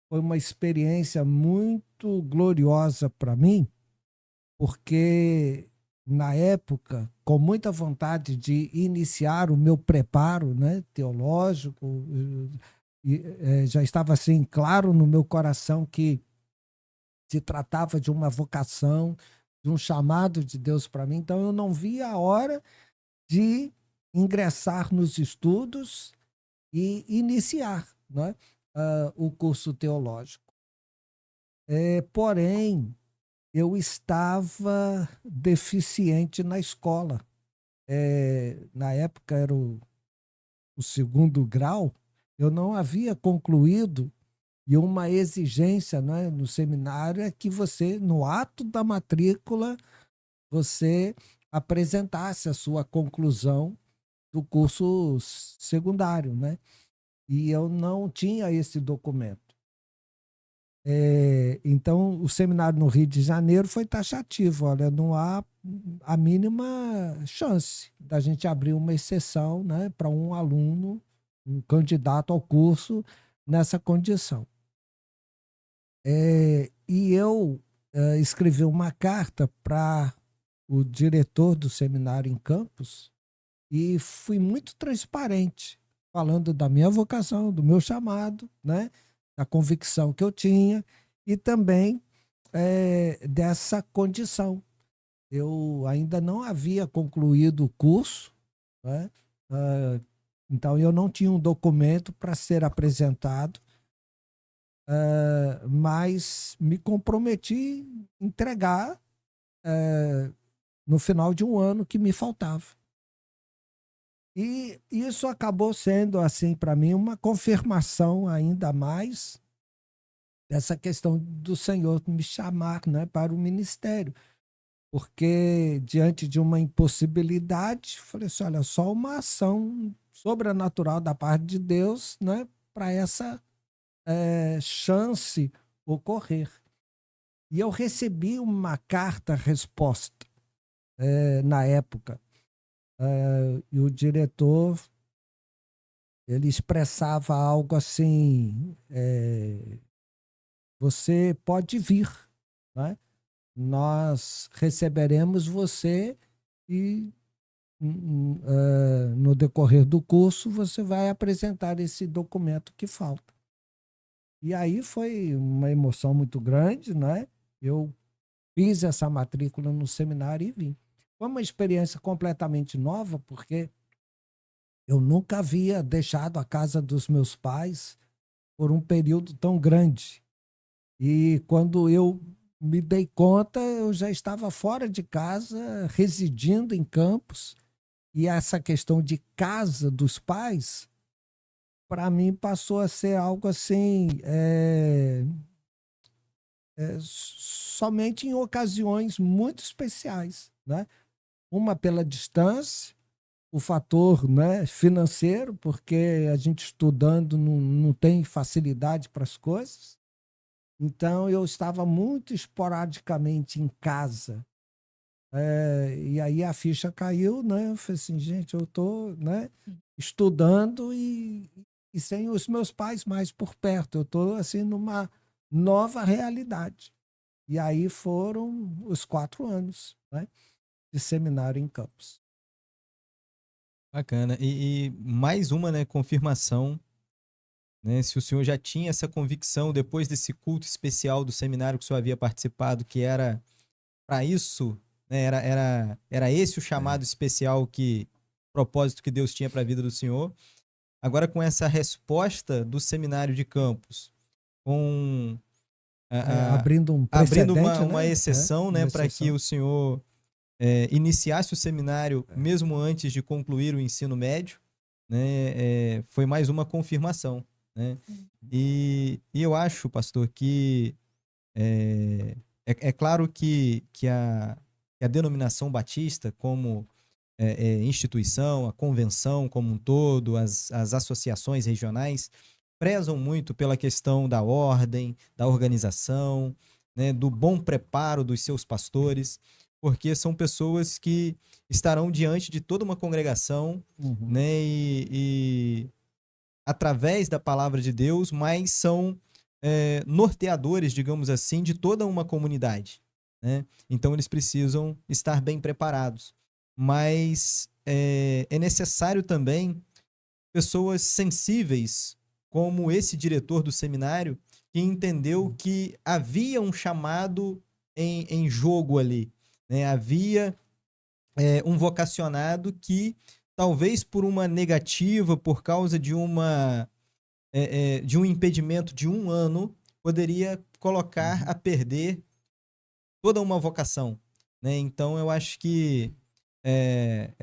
Foi uma experiência muito gloriosa para mim, porque na época, com muita vontade de iniciar o meu preparo, né, teológico, já estava assim claro no meu coração que se tratava de uma vocação, de um chamado de Deus para mim. Então eu não via a hora de ingressar nos estudos e iniciar, né, o curso teológico. Porém, eu estava deficiente na escola. Na época era o 2º grau, eu não havia concluído, e uma exigência, né, no seminário é que você, no ato da matrícula, você apresentasse a sua conclusão do curso secundário, né? E eu não tinha esse documento. Então, o seminário no Rio de Janeiro foi taxativo. Olha, não há a mínima chance da gente abrir uma exceção, né, para um aluno, um candidato ao curso nessa condição. E eu escrevi uma carta para o diretor do seminário em Campos e fui muito transparente, falando da minha vocação, do meu chamado, né, da convicção que eu tinha e também dessa condição. Eu ainda não havia concluído o curso, né, então eu não tinha um documento para ser apresentado, mas me comprometi a entregar no final de um ano que me faltava. E isso acabou sendo, assim, para mim, uma confirmação ainda mais dessa questão do Senhor me chamar, né, para o ministério. Porque, diante de uma impossibilidade, falei assim, olha, só uma ação sobrenatural da parte de Deus, né, para essa chance ocorrer. E eu recebi uma carta-resposta na época. E o diretor, ele expressava algo assim, você pode vir, né? Nós receberemos você e no decorrer do curso você vai apresentar esse documento que falta. E aí foi uma emoção muito grande, né? Eu fiz essa matrícula no seminário e vim. Foi uma experiência completamente nova, porque eu nunca havia deixado a casa dos meus pais por um período tão grande. E quando eu me dei conta, eu já estava fora de casa, residindo em Campos. E essa questão de casa dos pais, para mim, passou a ser algo assim, somente em ocasiões muito especiais, né? Uma pela distância, o fator, né, financeiro, porque a gente estudando não tem facilidade para as coisas. Então, eu estava muito esporadicamente em casa. E aí a ficha caiu, né? Eu falei assim, gente, eu estou, né, estudando e sem os meus pais mais por perto. Eu estou assim, numa nova realidade. E aí foram os 4 anos, né, de seminário em Campos. Bacana. E mais uma, né, confirmação, né, se o senhor já tinha essa convicção depois desse culto especial do seminário que o senhor havia participado, que era para isso, né, era esse o chamado especial que propósito que Deus tinha para a vida do senhor. Agora, com essa resposta do Seminário de Campos, com abrindo um abrindo precedente, uma né? exceção, Uma né, para que exceção. o senhor iniciasse o seminário mesmo antes de concluir o ensino médio, né, foi mais uma confirmação, né? E eu acho, pastor, que é claro que a denominação batista, como instituição, a convenção como um todo, as associações regionais, prezam muito pela questão da ordem, da organização, né, do bom preparo dos seus pastores, porque são pessoas que estarão diante de toda uma congregação, né, e através da palavra de Deus, mas são norteadores, digamos assim, de toda uma comunidade, né? Então eles precisam estar bem preparados. Mas é necessário também pessoas sensíveis, como esse diretor do seminário, que entendeu que havia um chamado em jogo ali, né? Havia um vocacionado que, talvez por uma negativa, por causa de um impedimento de 1 ano, poderia colocar a perder toda uma vocação, né? Então eu acho que é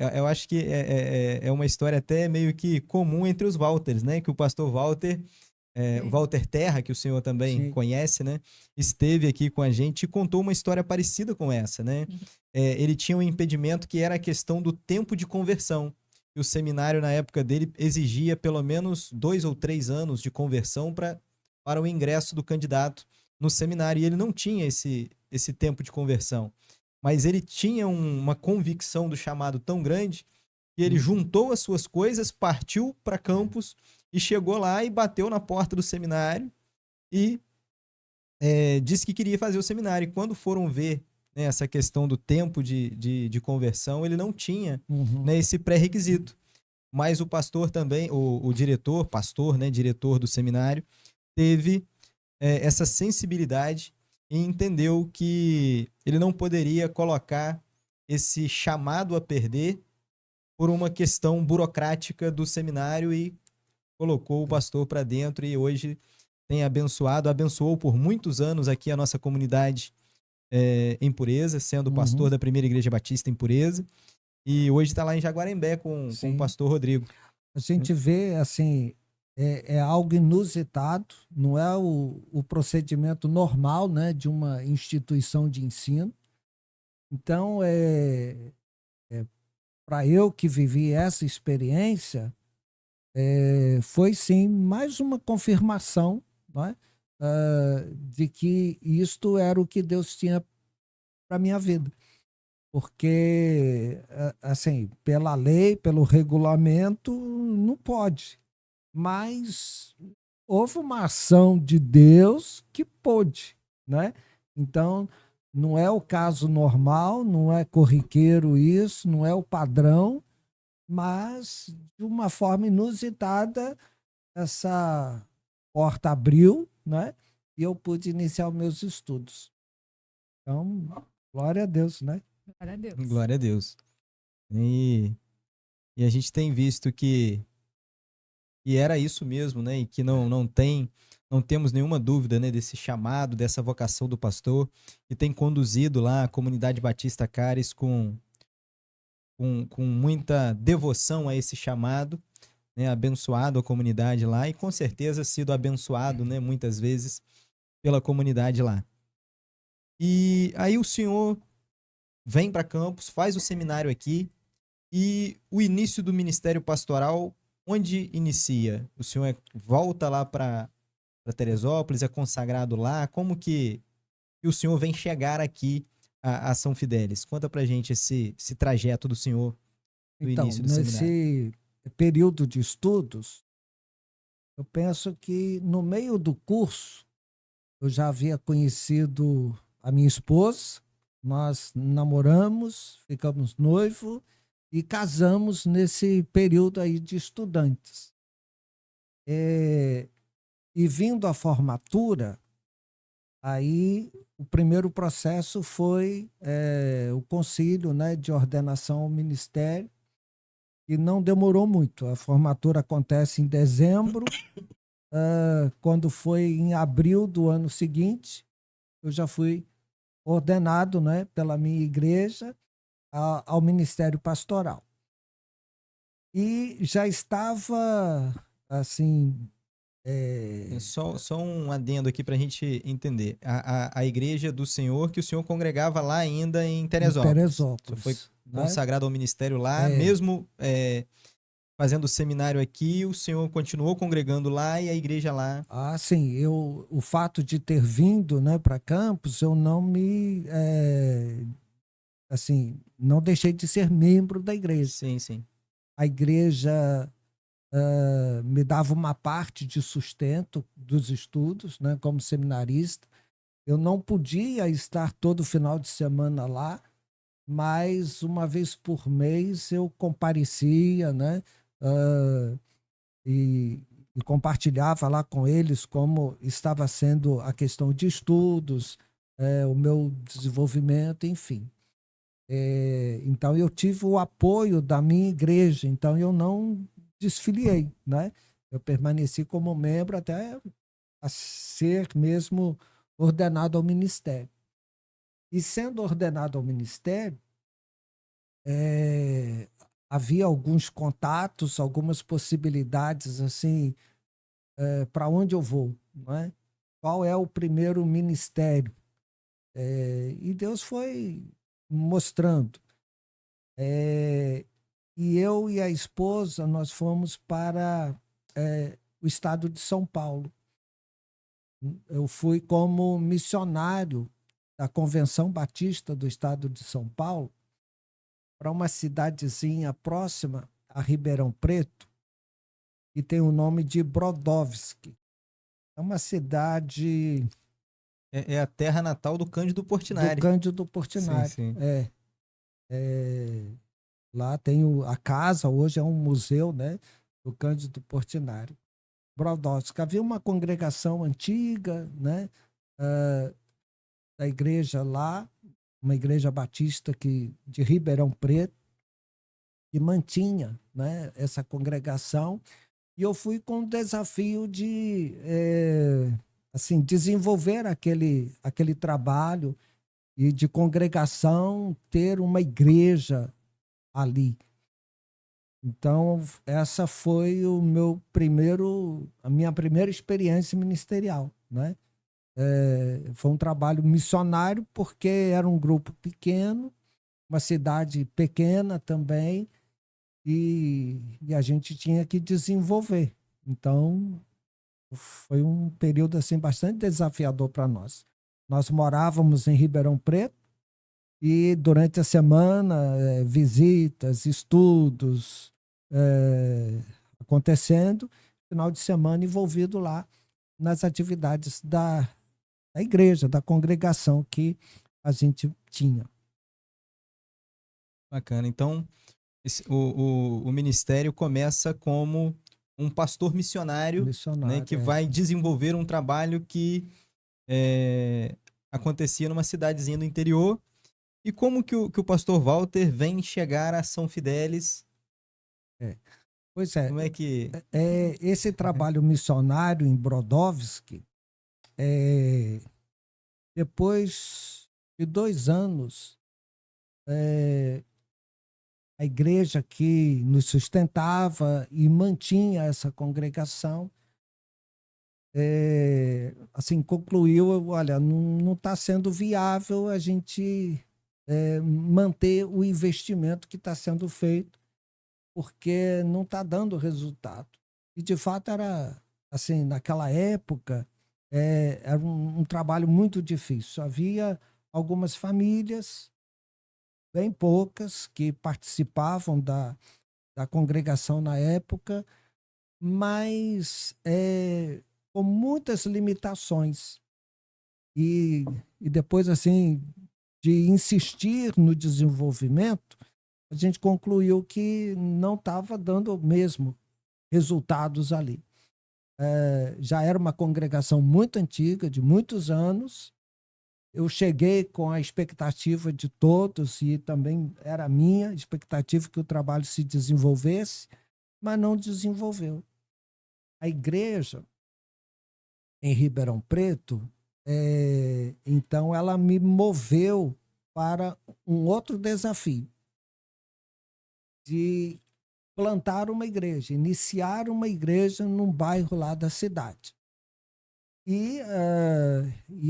uma história até meio que comum entre os Walters, né? Que o pastor Walter, Walter Terra, que o senhor também conhece, né? Esteve aqui com a gente e contou uma história parecida com essa, né? Ele tinha um impedimento que era a questão do tempo de conversão. E o seminário, na época dele, exigia pelo menos 2 ou 3 anos de conversão para o ingresso do candidato no seminário. E ele não tinha esse tempo de conversão. Mas ele tinha uma convicção do chamado tão grande que ele juntou as suas coisas, partiu para campus e chegou lá e bateu na porta do seminário e disse que queria fazer o seminário. E quando foram ver, né, essa questão do tempo de conversão, ele não tinha, né, esse pré-requisito. Mas o pastor também, o diretor, pastor, né, diretor do seminário, teve essa sensibilidade e entendeu que ele não poderia colocar esse chamado a perder por uma questão burocrática do seminário e colocou o pastor para dentro e hoje tem abençoou por muitos anos aqui a nossa comunidade em Pureza, sendo pastor da Primeira Igreja Batista em Pureza, e hoje está lá em Jaguarembé com o pastor Rodrigo. A gente vê, assim, é algo inusitado, não é o procedimento normal, né, de uma instituição de ensino. Então, para eu que vivi essa experiência, foi sim mais uma confirmação, não é? De que isto era o que Deus tinha para minha vida. Porque, assim, pela lei, pelo regulamento, não pode. Mas houve uma ação de Deus que pôde, né? Então, não é o caso normal, não é corriqueiro isso, não é o padrão, mas de uma forma inusitada, essa porta abriu, né? E eu pude iniciar os meus estudos. Então, glória a Deus, né? Glória a Deus. Glória a Deus. E a gente tem visto que era isso mesmo, né? E que não temos nenhuma dúvida, né, desse chamado, dessa vocação do pastor, que tem conduzido lá a comunidade Batista Cares com muita devoção a esse chamado, né, abençoado a comunidade lá e com certeza sido abençoado, né, muitas vezes pela comunidade lá. E aí o senhor vem para Campos, faz o seminário aqui e o início do ministério pastoral, onde inicia? O senhor volta lá para Teresópolis, é consagrado lá? Como que o senhor vem chegar aqui a São Fidélis? Conta pra gente esse trajeto do senhor no início do seminário. Nesse período de estudos, eu penso que no meio do curso eu já havia conhecido a minha esposa, nós namoramos, ficamos noivos e casamos nesse período aí de estudantes. E vindo à formatura, aí o primeiro processo foi o concílio, né, de ordenação ao ministério, e não demorou muito. A formatura acontece em dezembro. Quando foi em abril do ano seguinte, eu já fui ordenado, né, pela minha igreja ao ministério pastoral. E já estava, assim... Só um adendo aqui para a gente entender. A igreja do senhor, que o senhor congregava lá ainda em Teresópolis. Em Teresópolis. O senhor foi né? consagrado ao ministério lá, mesmo fazendo o seminário aqui, o senhor continuou congregando lá e a igreja lá. Ah, sim. O fato de ter vindo, né, para Campos, eu não me... assim, não deixei de ser membro da igreja. Sim, sim. A igreja me dava uma parte de sustento dos estudos, né, como seminarista. Eu não podia estar todo final de semana lá, mas uma vez por mês eu comparecia, né, e compartilhava lá com eles como estava sendo a questão de estudos, o meu desenvolvimento, enfim. Então eu tive o apoio da minha igreja, então eu não desfiliei, né? Eu permaneci como membro até a ser mesmo ordenado ao ministério. E sendo ordenado ao ministério, havia alguns contatos, algumas possibilidades assim, para onde eu vou, não é? Qual é o primeiro ministério? E Deus foi mostrando. E eu e a esposa, nós fomos para o estado de São Paulo. Eu fui como missionário da Convenção Batista do estado de São Paulo para uma cidadezinha próxima a Ribeirão Preto, que tem o nome de Brodowski. É uma cidade... É a terra natal do Cândido Portinari. Do Cândido Portinari. Sim, sim. Lá tem a casa, hoje é um museu, né, do Cândido Portinari. Brodowski. Havia uma congregação antiga, né, da igreja lá, uma igreja batista de Ribeirão Preto, que mantinha, né, essa congregação. E eu fui com o desafio de assim, desenvolver aquele trabalho e de congregação, ter uma igreja ali. Então, essa foi a minha primeira experiência ministerial, né? Foi um trabalho missionário, porque era um grupo pequeno, uma cidade pequena também, e a gente tinha que desenvolver. Então, foi um período assim, bastante desafiador para nós. Nós morávamos em Ribeirão Preto, e durante a semana, visitas, estudos acontecendo, final de semana envolvido lá nas atividades da igreja, da congregação que a gente tinha. Bacana. Então, o ministério começa como um pastor missionário, né, que vai desenvolver um trabalho que acontecia numa cidadezinha do interior. E como que o pastor Walter vem chegar a São Fidélis? Pois é. Como é que... esse trabalho missionário em Brodowski, depois de 2 anos, a igreja que nos sustentava e mantinha essa congregação, assim, concluiu, olha, não está sendo viável a gente manter o investimento que está sendo feito, porque não está dando resultado. E, de fato, era assim, naquela época, era um trabalho muito difícil. Havia algumas famílias, bem poucas, que participavam da congregação na época, mas com muitas limitações. E depois, assim, de insistir no desenvolvimento, a gente concluiu que não estava dando mesmo resultados ali. Já era uma congregação muito antiga, de muitos anos, eu cheguei com a expectativa de todos, e também era minha expectativa que o trabalho se desenvolvesse, mas não desenvolveu. A igreja em Ribeirão Preto, então ela me moveu para um outro desafio, de plantar uma igreja, iniciar uma igreja num bairro lá da cidade. E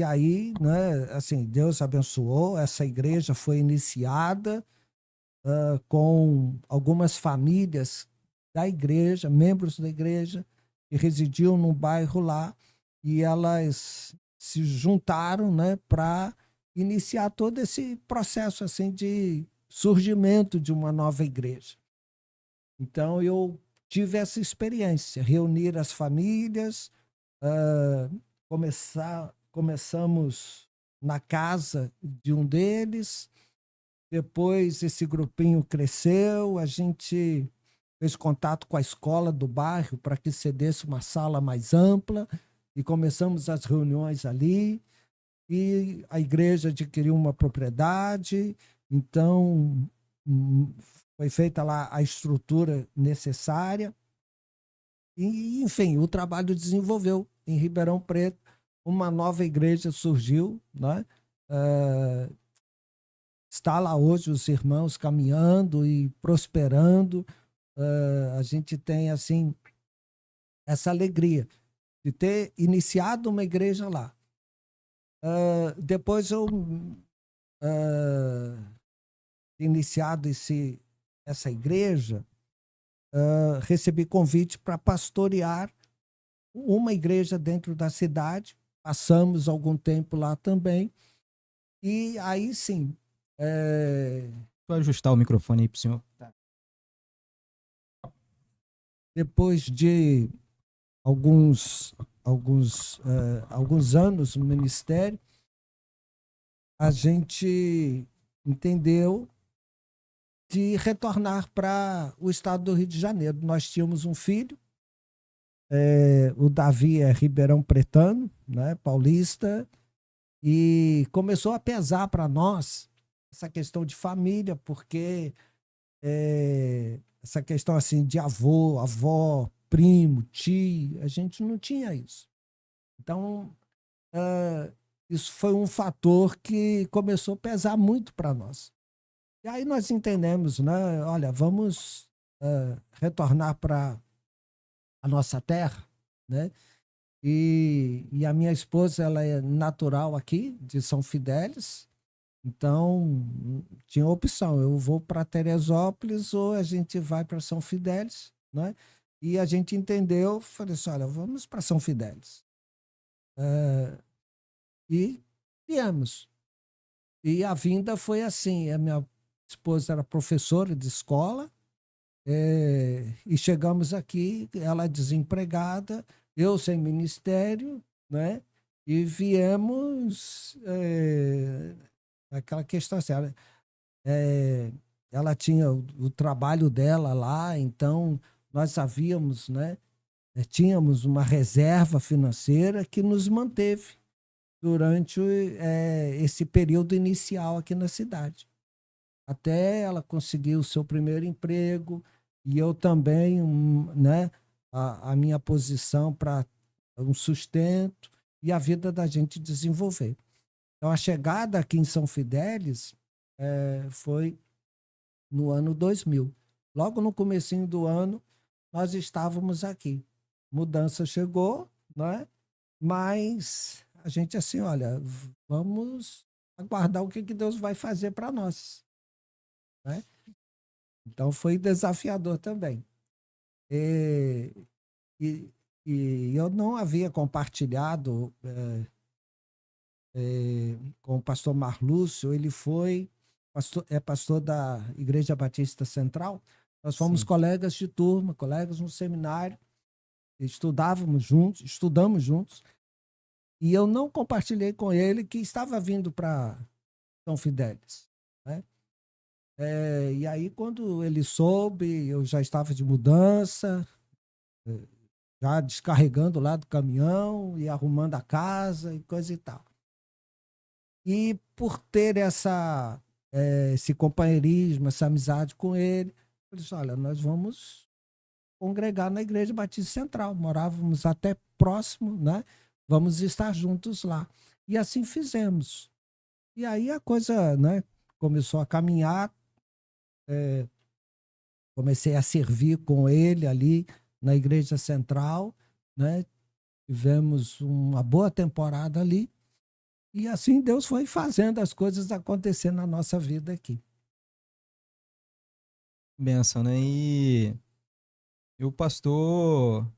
aí, né, assim, Deus abençoou, essa igreja foi iniciada com algumas famílias da igreja, membros da igreja, que residiam num bairro lá, e elas se juntaram, né, para iniciar todo esse processo assim de surgimento de uma nova igreja. Então eu tive essa experiência, reunir as famílias, começamos na casa de um deles, depois esse grupinho cresceu, a gente fez contato com a escola do bairro para que cedesse uma sala mais ampla, e começamos as reuniões ali, e a igreja adquiriu uma propriedade, então foi feita lá a estrutura necessária, e, enfim, o trabalho desenvolveu. Em Ribeirão Preto, uma nova igreja surgiu, né? Está lá hoje os irmãos caminhando e prosperando. A gente tem, assim, essa alegria de ter iniciado uma igreja lá. Depois eu iniciado essa igreja, recebi convite para pastorear uma igreja dentro da cidade. Passamos algum tempo lá também. E aí sim. Vou ajustar o microfone aí para o senhor. Tá. Depois de alguns anos no ministério, a gente entendeu de retornar para o estado do Rio de Janeiro. Nós tínhamos um filho, o Davi é ribeirão pretano, né, paulista, e começou a pesar para nós essa questão de família, porque essa questão assim de avô, avó, primo, tio, a gente não tinha isso. Então, isso foi um fator que começou a pesar muito para nós. E aí nós entendemos, né? Olha, vamos retornar para a nossa terra, né? E a minha esposa, ela é natural aqui, de São Fidélis, então tinha opção, eu vou para Teresópolis ou a gente vai para São Fidélis, né? E a gente entendeu, falei assim, olha, vamos para São Fidélis. E viemos. E a vinda foi assim, a minha esposa era professora de escola, e chegamos aqui, ela desempregada, eu sem ministério, né? E viemos aquela questão assim, ela tinha o trabalho dela lá, então nós havíamos, né? Tínhamos uma reserva financeira que nos manteve durante esse período inicial aqui na cidade. Até ela conseguir o seu primeiro emprego, e eu também, né, a minha posição para um sustento e a vida da gente desenvolver. Então, a chegada aqui em São Fidélis foi no ano 2000. Logo no comecinho do ano, nós estávamos aqui. Mudança chegou, né? Mas a gente assim, olha, vamos aguardar o que Deus vai fazer para nós, né? Então foi desafiador também. E eu não havia compartilhado com o pastor Marlúcio, ele foi pastor da Igreja Batista Central. Nós fomos colegas de turma, colegas no seminário, estudamos juntos, e eu não compartilhei com ele que estava vindo para São Fidélis, né? E aí, quando ele soube, eu já estava de mudança, já descarregando lá do caminhão e arrumando a casa e coisa e tal. E por ter esse companheirismo, essa amizade com ele, eu disse, olha, nós vamos congregar na Igreja Batista Central. Morávamos até próximo, né? Vamos estar juntos lá. E assim fizemos. E aí a coisa, né, começou a caminhar. Comecei a servir com ele ali na Igreja Central, né? Tivemos uma boa temporada ali. E assim Deus foi fazendo as coisas acontecer na nossa vida aqui. Benção, né? E o pastor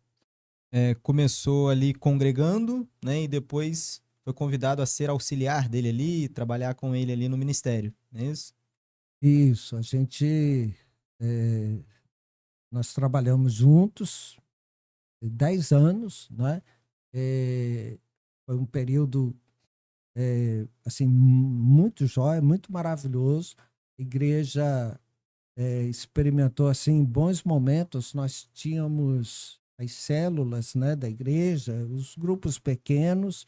começou ali congregando, né? E depois foi convidado a ser auxiliar dele ali, trabalhar com ele ali no ministério, não é isso? Isso, nós trabalhamos juntos 10 anos, né? Foi um período assim, muito jóia, muito maravilhoso. A igreja experimentou assim bons momentos. Nós tínhamos as células, né, da igreja, os grupos pequenos,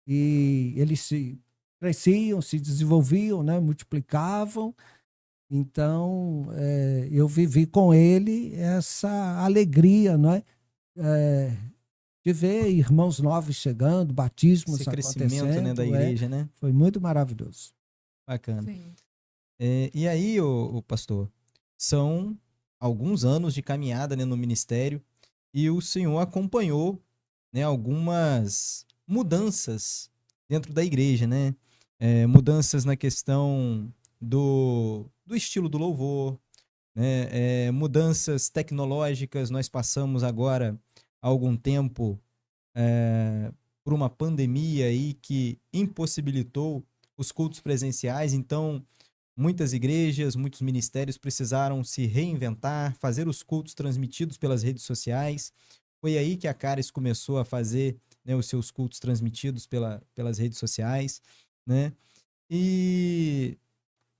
e eles se cresciam, se desenvolviam, né, multiplicavam. Então, eu vivi com ele essa alegria, não é? De ver irmãos novos chegando, batismos Esse acontecendo. crescimento, né, da igreja, né? Foi muito maravilhoso. Bacana. Sim. E aí, o pastor, são alguns anos de caminhada, né, no ministério, e o senhor acompanhou, né, algumas mudanças dentro da igreja, né? Mudanças na questão do estilo do louvor, né? Mudanças tecnológicas. Nós passamos agora há algum tempo por uma pandemia aí que impossibilitou os cultos presenciais, então muitas igrejas, muitos ministérios precisaram se reinventar, fazer os cultos transmitidos pelas redes sociais. Foi aí que a Caris começou a fazer, né, os seus cultos transmitidos pelas redes sociais, né? E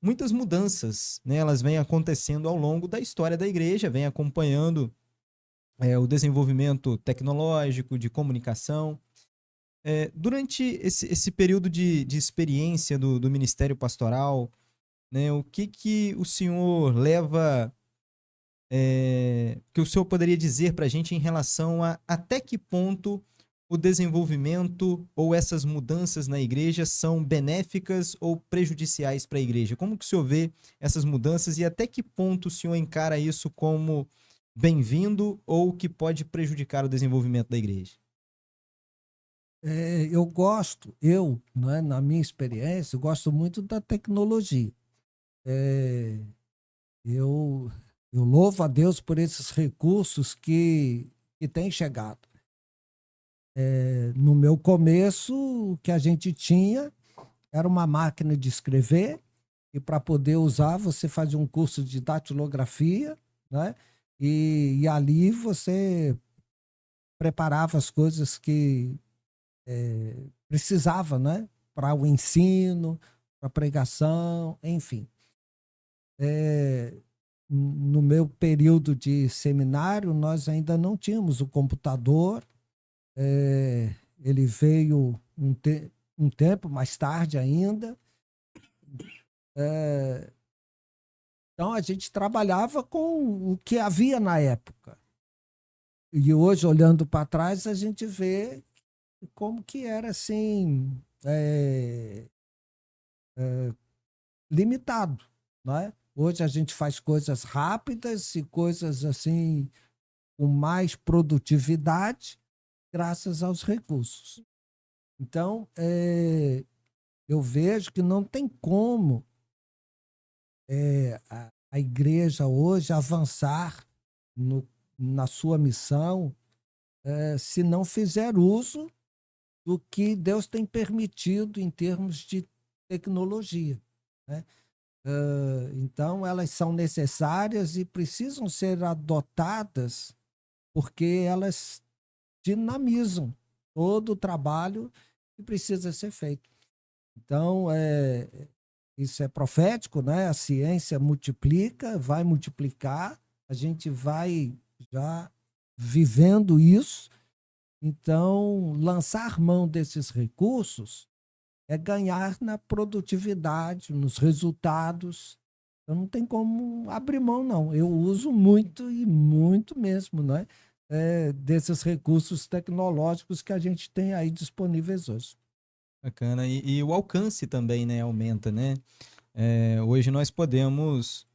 muitas mudanças, né, elas vêm acontecendo ao longo da história da igreja, vem acompanhando o desenvolvimento tecnológico, de comunicação. Durante esse período de experiência do ministério pastoral, né, o que o senhor leva, que o senhor poderia dizer para a gente em relação a até que ponto o desenvolvimento ou essas mudanças na igreja são benéficas ou prejudiciais para a igreja? Como que o senhor vê essas mudanças e até que ponto o senhor encara isso como bem-vindo ou que pode prejudicar o desenvolvimento da igreja? Né, na minha experiência, eu gosto muito da tecnologia. Eu louvo a Deus por esses recursos que têm chegado. No meu começo, o que a gente tinha era uma máquina de escrever, e para poder usar, você fazia um curso de datilografia, né? E ali você preparava as coisas que precisava, né? Para o ensino, para a pregação, enfim. No meu período de seminário, nós ainda não tínhamos o computador. Ele veio um tempo mais tarde ainda. Então, a gente trabalhava com o que havia na época. E hoje, olhando para trás, a gente vê como que era assim, limitado, não é? Hoje a gente faz coisas rápidas e coisas assim com mais produtividade graças aos recursos. Então, eu vejo que não tem como a igreja hoje avançar na sua missão se não fizer uso do que Deus tem permitido em termos de tecnologia, né? Então, elas são necessárias e precisam ser adotadas porque elas dinamizam todo o trabalho que precisa ser feito. Então, isso é profético, né? A ciência multiplica, vai multiplicar, a gente vai já vivendo isso. Então, lançar mão desses recursos é ganhar na produtividade, nos resultados. Então não tem como abrir mão, não. Eu uso muito e muito mesmo, né? Desses recursos tecnológicos que a gente tem aí disponíveis hoje. Bacana. E o alcance também, né, aumenta, né? Hoje nós podemos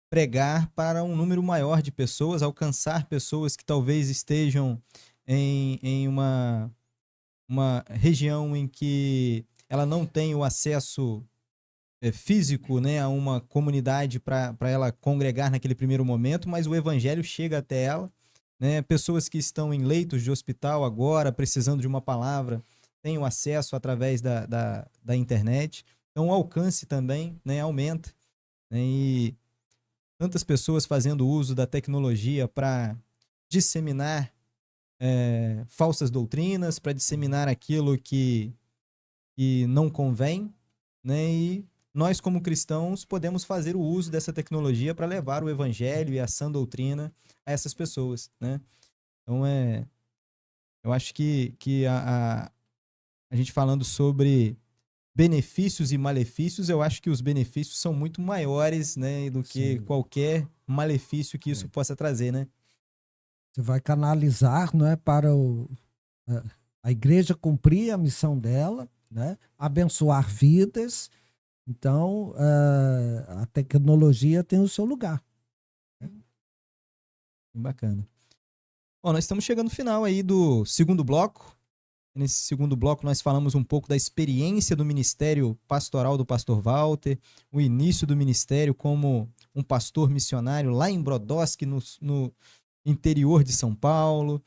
pregar para um número maior de pessoas, alcançar pessoas que talvez estejam em uma região em que ela não tem o acesso físico, né, a uma comunidade para ela congregar naquele primeiro momento, mas o evangelho chega até ela, né? Pessoas que estão em leitos de hospital agora, precisando de uma palavra, têm o acesso através da internet. Então o alcance também, né, aumenta, né? E tantas pessoas fazendo uso da tecnologia para disseminar falsas doutrinas, para disseminar aquilo que não convém, né? E nós, como cristãos, podemos fazer o uso dessa tecnologia para levar o evangelho e a sã doutrina a essas pessoas, né? Então, eu acho que a gente falando sobre benefícios e malefícios, eu acho que os benefícios são muito maiores, né, do que Sim. qualquer malefício que isso possa trazer, né? Você vai canalizar, não é, para a igreja cumprir a missão dela, né? Abençoar vidas. Então, a tecnologia tem o seu lugar. Bacana. Bom, nós estamos chegando no final aí do segundo bloco. Nesse segundo bloco nós falamos um pouco da experiência do ministério pastoral do pastor Walter, o início do ministério como um pastor missionário lá em Brodowski, no interior de São Paulo,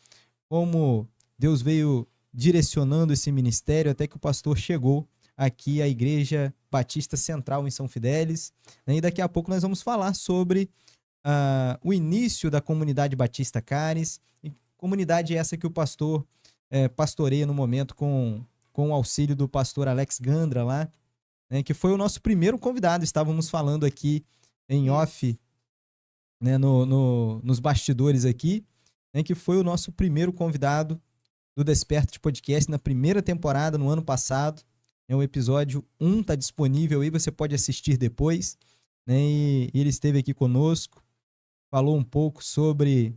como Deus veio direcionando esse ministério até que o pastor chegou aqui à Igreja Batista Central em São Fidélis, né? E daqui a pouco nós vamos falar sobre o início da comunidade Batista Cares, comunidade essa que o pastor pastoreia no momento com o auxílio do pastor Alex Gandra lá, né, que foi o nosso primeiro convidado. Estávamos falando aqui em off, né, nos bastidores aqui, né, que foi o nosso primeiro convidado do Desperta Podcast na primeira temporada, no ano passado. O episódio 1 está disponível aí, você pode assistir depois, né, e ele esteve aqui conosco, falou um pouco sobre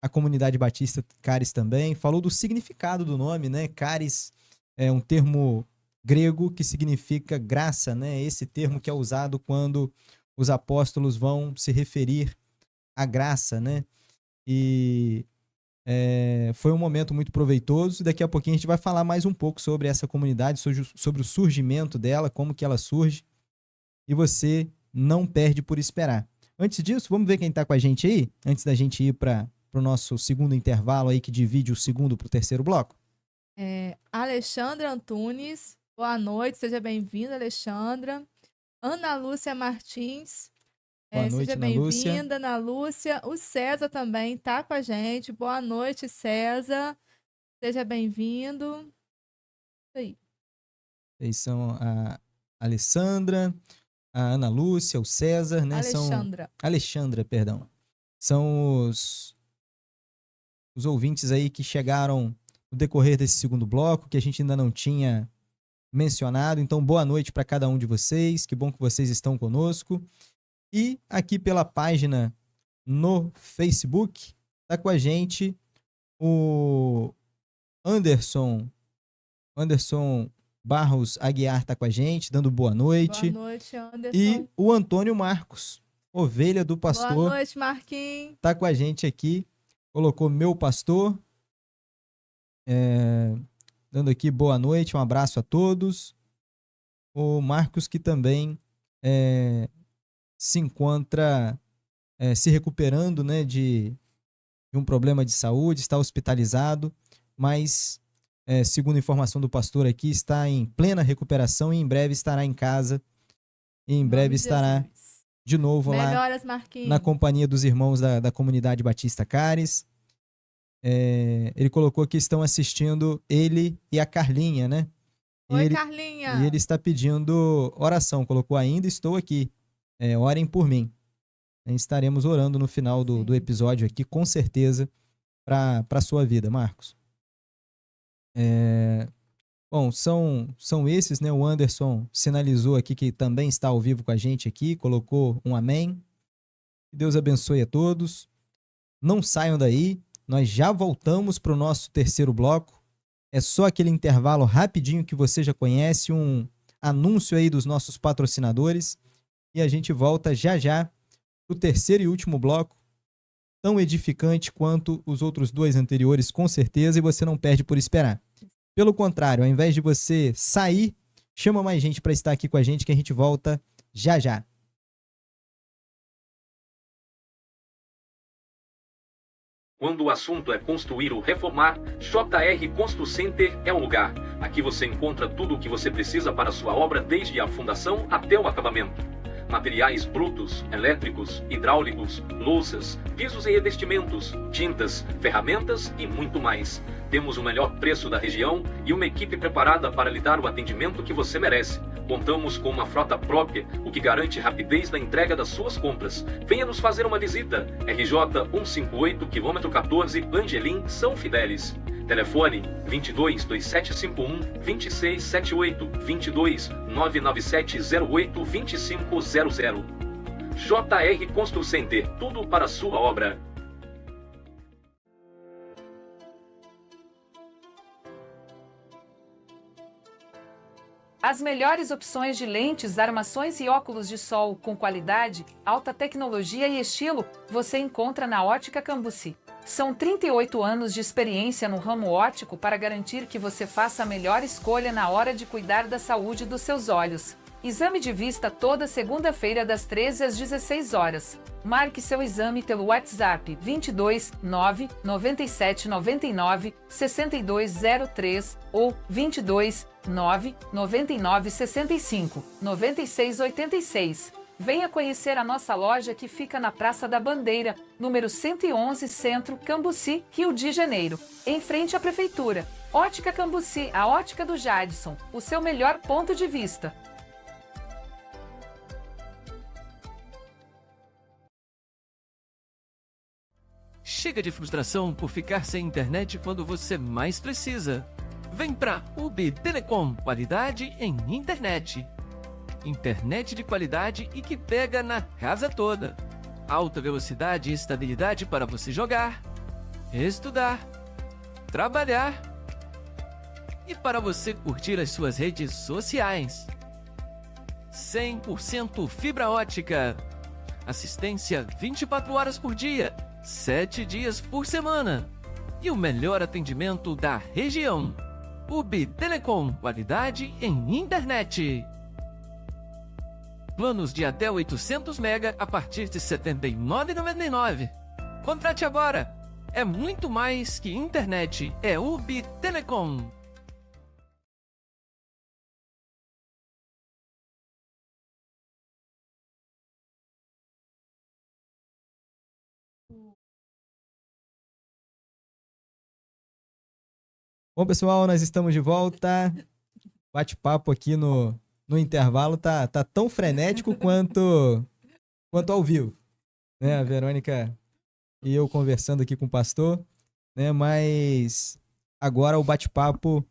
a comunidade Batista Caris também, falou do significado do nome, né? Caris é um termo grego que significa graça, né? Esse termo que é usado quando os apóstolos vão se referir à graça, né? E foi um momento muito proveitoso. Daqui a pouquinho a gente vai falar mais um pouco sobre essa comunidade, sobre o surgimento dela, como que ela surge, e você não perde por esperar. Antes disso, vamos ver quem está com a gente aí, antes da gente ir para o nosso segundo intervalo aí, que divide o segundo para o terceiro bloco? Alexandra Antunes, boa noite, seja bem-vinda, Alexandra. Ana Lúcia Martins, Boa noite, seja Ana Lúcia. bem-vinda, Ana Lúcia. O César também tá com a gente, boa noite, César, seja bem-vindo. Isso aí. Eles são a Alessandra, a Ana Lúcia, o César, né? Alexandra, perdão. São os ouvintes aí que chegaram no decorrer desse segundo bloco, que a gente ainda não tinha mencionado. Então, boa noite para cada um de vocês. Que bom que vocês estão conosco. E aqui pela página no Facebook, tá com a gente o Anderson Barros Aguiar tá com a gente, dando boa noite. Boa noite, Anderson. E o Antônio Marcos, ovelha do pastor. Boa noite, Marquinhos. Tá com a gente aqui, colocou meu pastor. Dando aqui boa noite, um abraço a todos. O Marcos, que também se encontra se recuperando, né, de um problema de saúde, está hospitalizado, mas segundo a informação do pastor aqui, está em plena recuperação e em breve estará em casa. E em breve estará de novo Melhoras, lá Marquinhos. na companhia dos irmãos da comunidade Batista Caris. Ele colocou que estão assistindo ele e a Carlinha, né? Oi, Carlinha. E ele está pedindo oração. Colocou ainda, estou aqui. Orem por mim. Estaremos orando no final do episódio aqui, com certeza, para a sua vida, Marcos. Bom, são esses, né? O Anderson sinalizou aqui que também está ao vivo com a gente aqui, colocou um amém. Que Deus abençoe a todos. Não saiam daí, nós já voltamos para o nosso terceiro bloco. É só aquele intervalo rapidinho que você já conhece, um anúncio aí dos nossos patrocinadores. E a gente volta já já para o terceiro e último bloco, tão edificante quanto os outros dois anteriores, com certeza, e você não perde por esperar. Pelo contrário, ao invés de você sair, chama mais gente para estar aqui com a gente, que a gente volta já já. Quando o assunto é construir ou reformar, JR Constru Center é o lugar. Aqui você encontra tudo o que você precisa para a sua obra, desde a fundação até o acabamento. Materiais brutos, elétricos, hidráulicos, louças, pisos e revestimentos, tintas, ferramentas e muito mais. Temos o melhor preço da região e uma equipe preparada para lhe dar o atendimento que você merece. Contamos com uma frota própria, o que garante rapidez na entrega das suas compras. Venha nos fazer uma visita. RJ 158, km 14, Angelim, São Fidélis. Telefone 22 2751 2678 22 997 08 2500. JR Constru Center, tudo para a sua obra. As melhores opções de lentes, armações e óculos de sol com qualidade, alta tecnologia e estilo você encontra na Ótica Cambuci. São 38 anos de experiência no ramo óptico para garantir que você faça a melhor escolha na hora de cuidar da saúde dos seus olhos. Exame de vista toda segunda-feira das 13 às 16 horas. Marque seu exame pelo WhatsApp 22 9 97 99 6203 ou 22 9 99 65 96 86. Venha conhecer a nossa loja que fica na Praça da Bandeira, número 111, Centro, Cambuci, Rio de Janeiro, em frente à Prefeitura. Ótica Cambuci, a ótica do Jadson, o seu melhor ponto de vista. Chega de frustração por ficar sem internet quando você mais precisa. Vem pra UB Telecom, qualidade em internet. Internet de qualidade e que pega na casa toda. Alta velocidade e estabilidade para você jogar, estudar, trabalhar e para você curtir as suas redes sociais. 100% fibra ótica. Assistência 24 horas por dia, 7 dias por semana. E o melhor atendimento da região. UB Telecom, qualidade em internet. Planos de até 800 MB a partir de R$ 79,99. Contrate agora! É muito mais que internet, é UB Telecom. Bom, pessoal, nós estamos de volta. Bate-papo aqui no intervalo tá tão frenético quanto ao vivo, né? A Verônica e eu conversando aqui com o pastor, né? Mas agora o bate-papo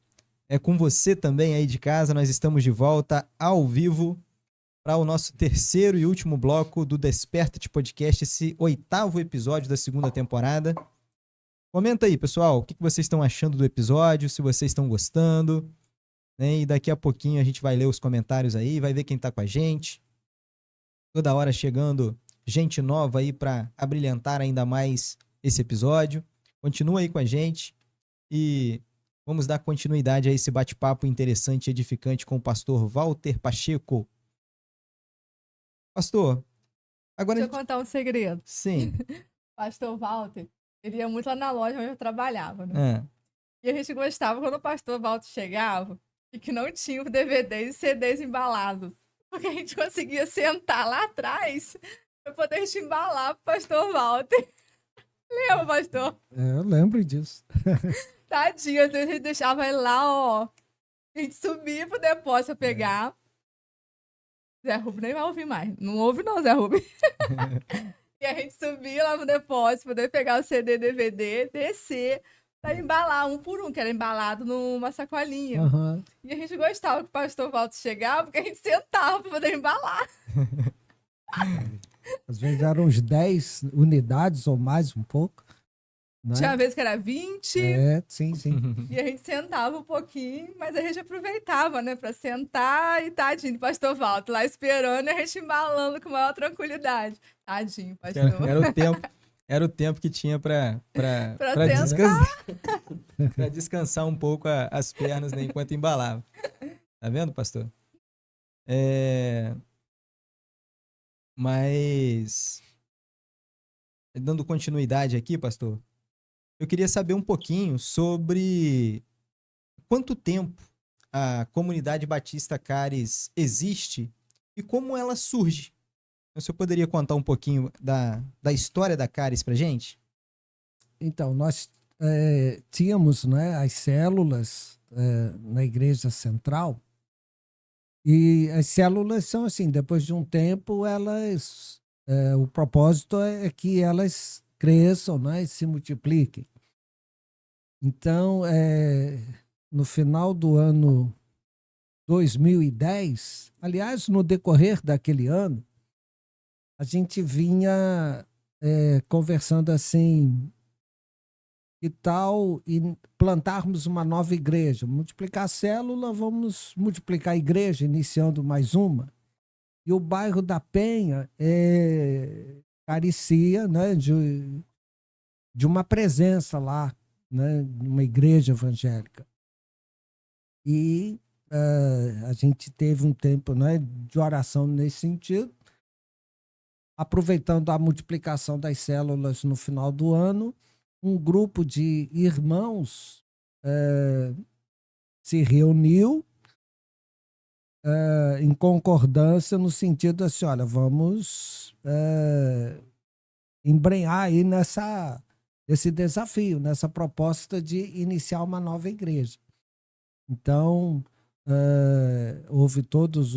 é com você também aí de casa. Nós estamos de volta ao vivo para o nosso terceiro e último bloco do Desperta-te Podcast, esse 8º episódio da segunda temporada. Comenta aí, pessoal, o que vocês estão achando do episódio, se vocês estão gostando, né? E daqui a pouquinho a gente vai ler os comentários aí, vai ver quem tá com a gente. Toda hora chegando gente nova aí para abrilhantar ainda mais esse episódio. Continua aí com a gente e vamos dar continuidade a esse bate-papo interessante e edificante com o pastor Walter Pacheco. Pastor, agora... Deixa eu contar um segredo. Sim. Pastor Walter, ele ia muito lá na loja onde eu trabalhava, né? É. E a gente gostava quando o pastor Walter chegava e que não tinha os DVDs e CDs embalados. Porque a gente conseguia sentar lá atrás para poder embalar pro pastor Walter. Lembra, pastor? Eu lembro disso. Tadinho, às vezes a gente deixava ele lá, ó. A gente subia pro depósito pra pegar. Zé Rubens nem vai ouvir mais. Não ouve não, Zé Rubens. E a gente subia lá no depósito, poder pegar o CD, DVD, descer, pra embalar um por um, que era embalado numa sacolinha. Aham. E a gente gostava que o pastor Walter chegava, porque a gente sentava pra poder embalar. Às vezes eram uns 10 unidades ou mais, um pouco. Né? Tinha vez que era 20, Sim, sim. e a gente sentava um pouquinho, mas a gente aproveitava, né, pra sentar e tadinho, pastor Walter lá esperando e a gente embalando com maior tranquilidade. Tadinho, pastor. Era o tempo que tinha para Pra descansar, para descansar um pouco as pernas, né, enquanto embalava. Tá vendo, pastor? Mas, dando continuidade aqui, pastor, eu queria saber um pouquinho sobre quanto tempo a comunidade Batista Cares existe e como ela surge. Você poderia contar um pouquinho da história da Cares pra gente? Então, nós tínhamos, né, as células na igreja central, e as células são assim, depois de um tempo, elas, o propósito é que elas cresçam, né, e se multipliquem. Então, no final do ano 2010, aliás, no decorrer daquele ano, a gente vinha conversando assim, que tal plantarmos uma nova igreja? Multiplicar a célula, vamos multiplicar a igreja, iniciando mais uma. E o bairro da Penha carecia, né, de uma presença lá, né, numa igreja evangélica. E a gente teve um tempo, né, de oração nesse sentido. Aproveitando a multiplicação das células no final do ano, um grupo de irmãos se reuniu em concordância no sentido assim, olha, vamos embrenhar aí nesse desafio, nessa proposta de iniciar uma nova igreja. Então, houve todos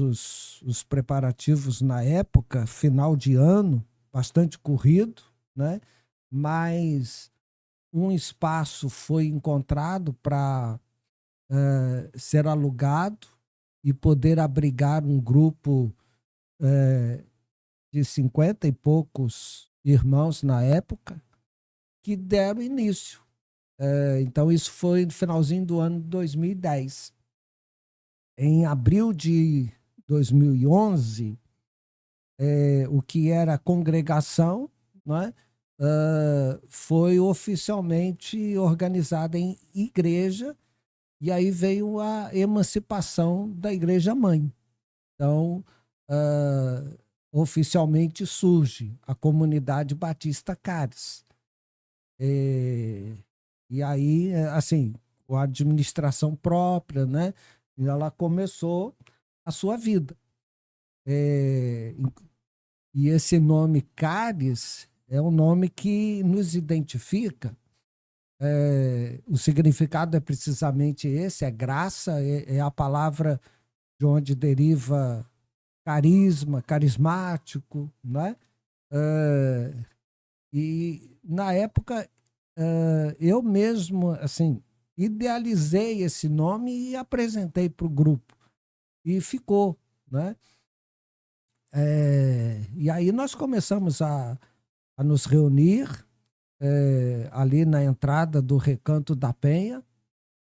os preparativos na época, final de ano, bastante corrido, né? Mas um espaço foi encontrado para ser alugado e poder abrigar um grupo de 50 e poucos irmãos na época que deram início. Então, isso foi no finalzinho do ano de 2010. Em abril de 2011, o que era congregação, né, foi oficialmente organizada em igreja, e aí veio a emancipação da igreja-mãe. Então, oficialmente surge a comunidade Batista Cares. E aí, assim, com a administração própria, né? E ela começou a sua vida. E esse nome Cares é um nome que nos identifica. O significado é precisamente esse, é graça, é a palavra de onde deriva carisma, carismático, né? E na época eu mesmo, assim, idealizei esse nome e apresentei para o grupo. E ficou, né? E aí nós começamos a nos reunir ali na entrada do Recanto da Penha,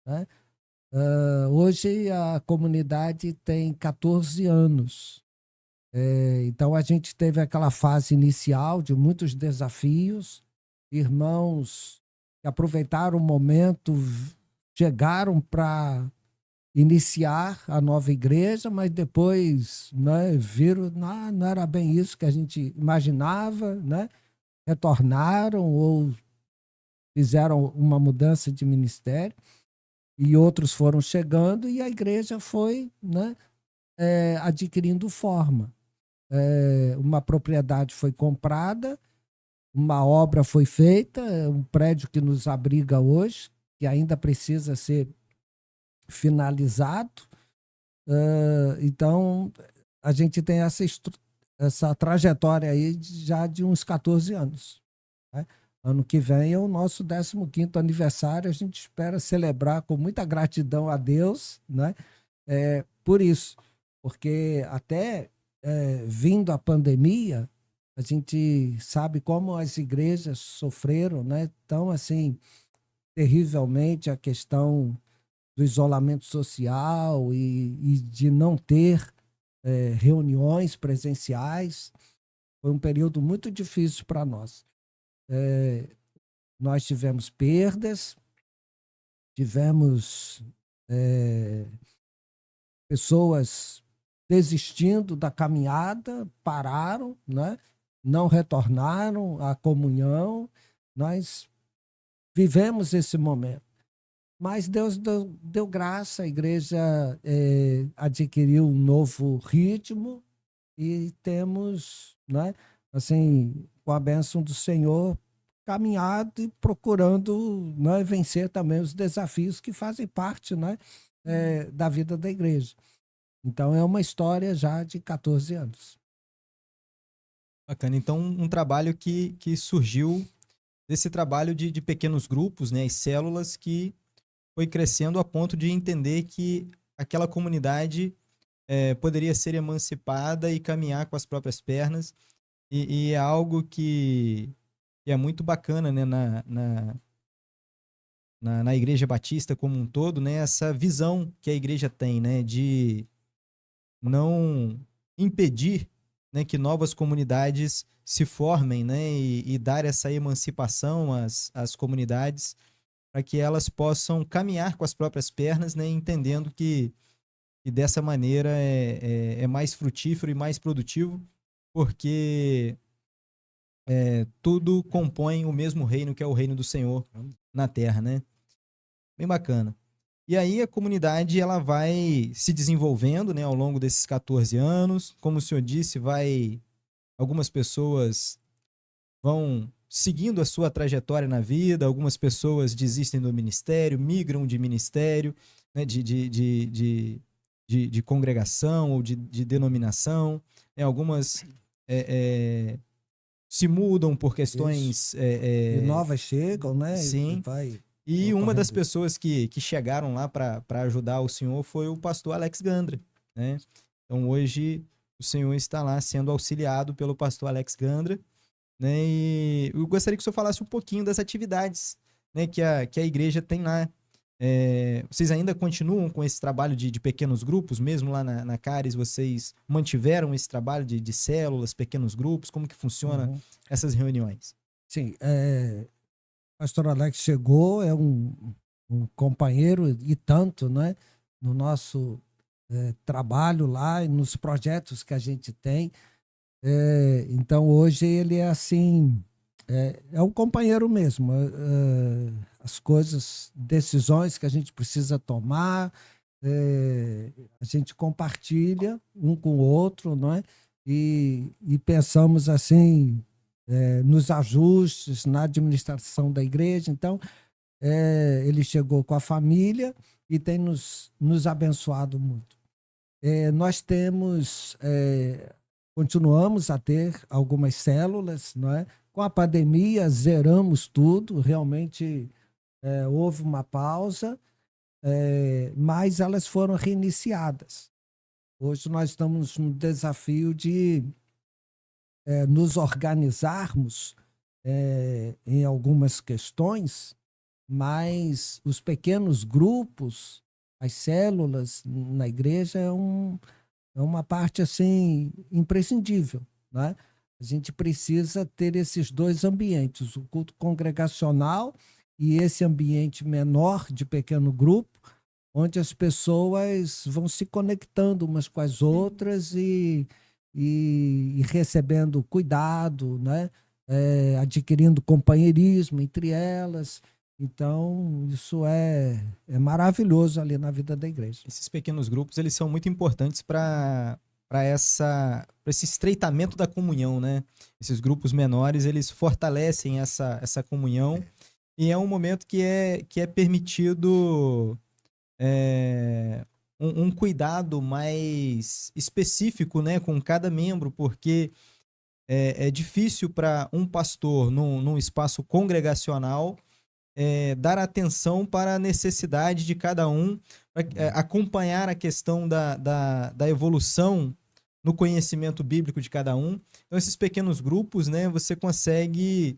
né? Hoje a comunidade tem 14 anos. Então a gente teve aquela fase inicial de muitos desafios, irmãos que aproveitaram o momento, chegaram para iniciar a nova igreja, mas depois, né, viram que não era bem isso que a gente imaginava, né? Retornaram ou fizeram uma mudança de ministério, e outros foram chegando, e a igreja foi, né, adquirindo forma. Uma propriedade foi comprada, uma obra foi feita, um prédio que nos abriga hoje, que ainda precisa ser finalizado. Então, a gente tem essa trajetória aí já de uns 14 anos. Né? Ano que vem é o nosso 15º aniversário, a gente espera celebrar com muita gratidão a Deus, né? Por isso, porque até vindo a pandemia, a gente sabe como as igrejas sofreram, né? Tão assim, terrivelmente a questão do isolamento social e de não ter reuniões presenciais. Foi um período muito difícil para nós. Nós tivemos perdas, tivemos pessoas desistindo da caminhada, pararam, né? Não retornaram à comunhão. Nós vivemos esse momento. Mas Deus deu graça, a igreja adquiriu um novo ritmo e temos, né, assim, com a bênção do Senhor, caminhado e procurando, né, vencer também os desafios que fazem parte, né, da vida da igreja. Então, é uma história já de 14 anos. Bacana. Então, um trabalho que surgiu desse trabalho de pequenos grupos, né, e células que foi crescendo a ponto de entender que aquela comunidade poderia ser emancipada e caminhar com as próprias pernas. E é algo que é muito bacana, né, na Igreja Batista como um todo, né, essa visão que a igreja tem, né, de não impedir, né, que novas comunidades se formem, né, e dar essa emancipação às comunidades para que elas possam caminhar com as próprias pernas, né, entendendo que dessa maneira é mais frutífero e mais produtivo, porque tudo compõe o mesmo reino, que é o reino do Senhor na terra, né? Bem bacana. E aí a comunidade ela vai se desenvolvendo, né, ao longo desses 14 anos. Como o senhor disse, algumas pessoas vão seguindo a sua trajetória na vida, algumas pessoas desistem do ministério, migram de ministério, né, de congregação ou de denominação, né, algumas se mudam por questões... E novas chegam, né? Sim. E uma das pessoas que chegaram lá para ajudar o senhor foi o pastor Alex Gandra, né? Então hoje o senhor está lá sendo auxiliado pelo pastor Alex Gandra, né? E eu gostaria que o senhor falasse um pouquinho das atividades, né, que a igreja tem lá. Vocês ainda continuam com esse trabalho de pequenos grupos? Mesmo lá na Caris, vocês mantiveram esse trabalho de células, pequenos grupos? Como que funciona essas reuniões? Sim, pastor Alex chegou, é um companheiro e tanto, né, no nosso trabalho lá e nos projetos que a gente tem. Então, hoje ele é assim, é um companheiro mesmo. As coisas, decisões que a gente precisa tomar, a gente compartilha um com o outro, não é? E pensamos assim, nos ajustes, na administração da igreja. Então, ele chegou com a família e tem nos abençoado muito. Nós temos, continuamos a ter algumas células, não é? Com a pandemia, zeramos tudo, realmente houve uma pausa, mas elas foram reiniciadas. Hoje nós estamos no desafio de nos organizarmos em algumas questões, mas os pequenos grupos, as células na igreja é uma parte assim imprescindível, né? A gente precisa ter esses dois ambientes, o culto congregacional e esse ambiente menor de pequeno grupo, onde as pessoas vão se conectando umas com as outras e recebendo cuidado, né? Adquirindo companheirismo entre elas. Então, isso é maravilhoso ali na vida da igreja. Esses pequenos grupos, eles são muito importantes para esse estreitamento da comunhão, né? Esses grupos menores, eles fortalecem essa comunhão e é um momento que é permitido um cuidado mais específico, né, com cada membro, porque é difícil para um pastor num espaço congregacional dar atenção para a necessidade de cada um, acompanhar a questão da evolução no conhecimento bíblico de cada um. Então, esses pequenos grupos, né, você consegue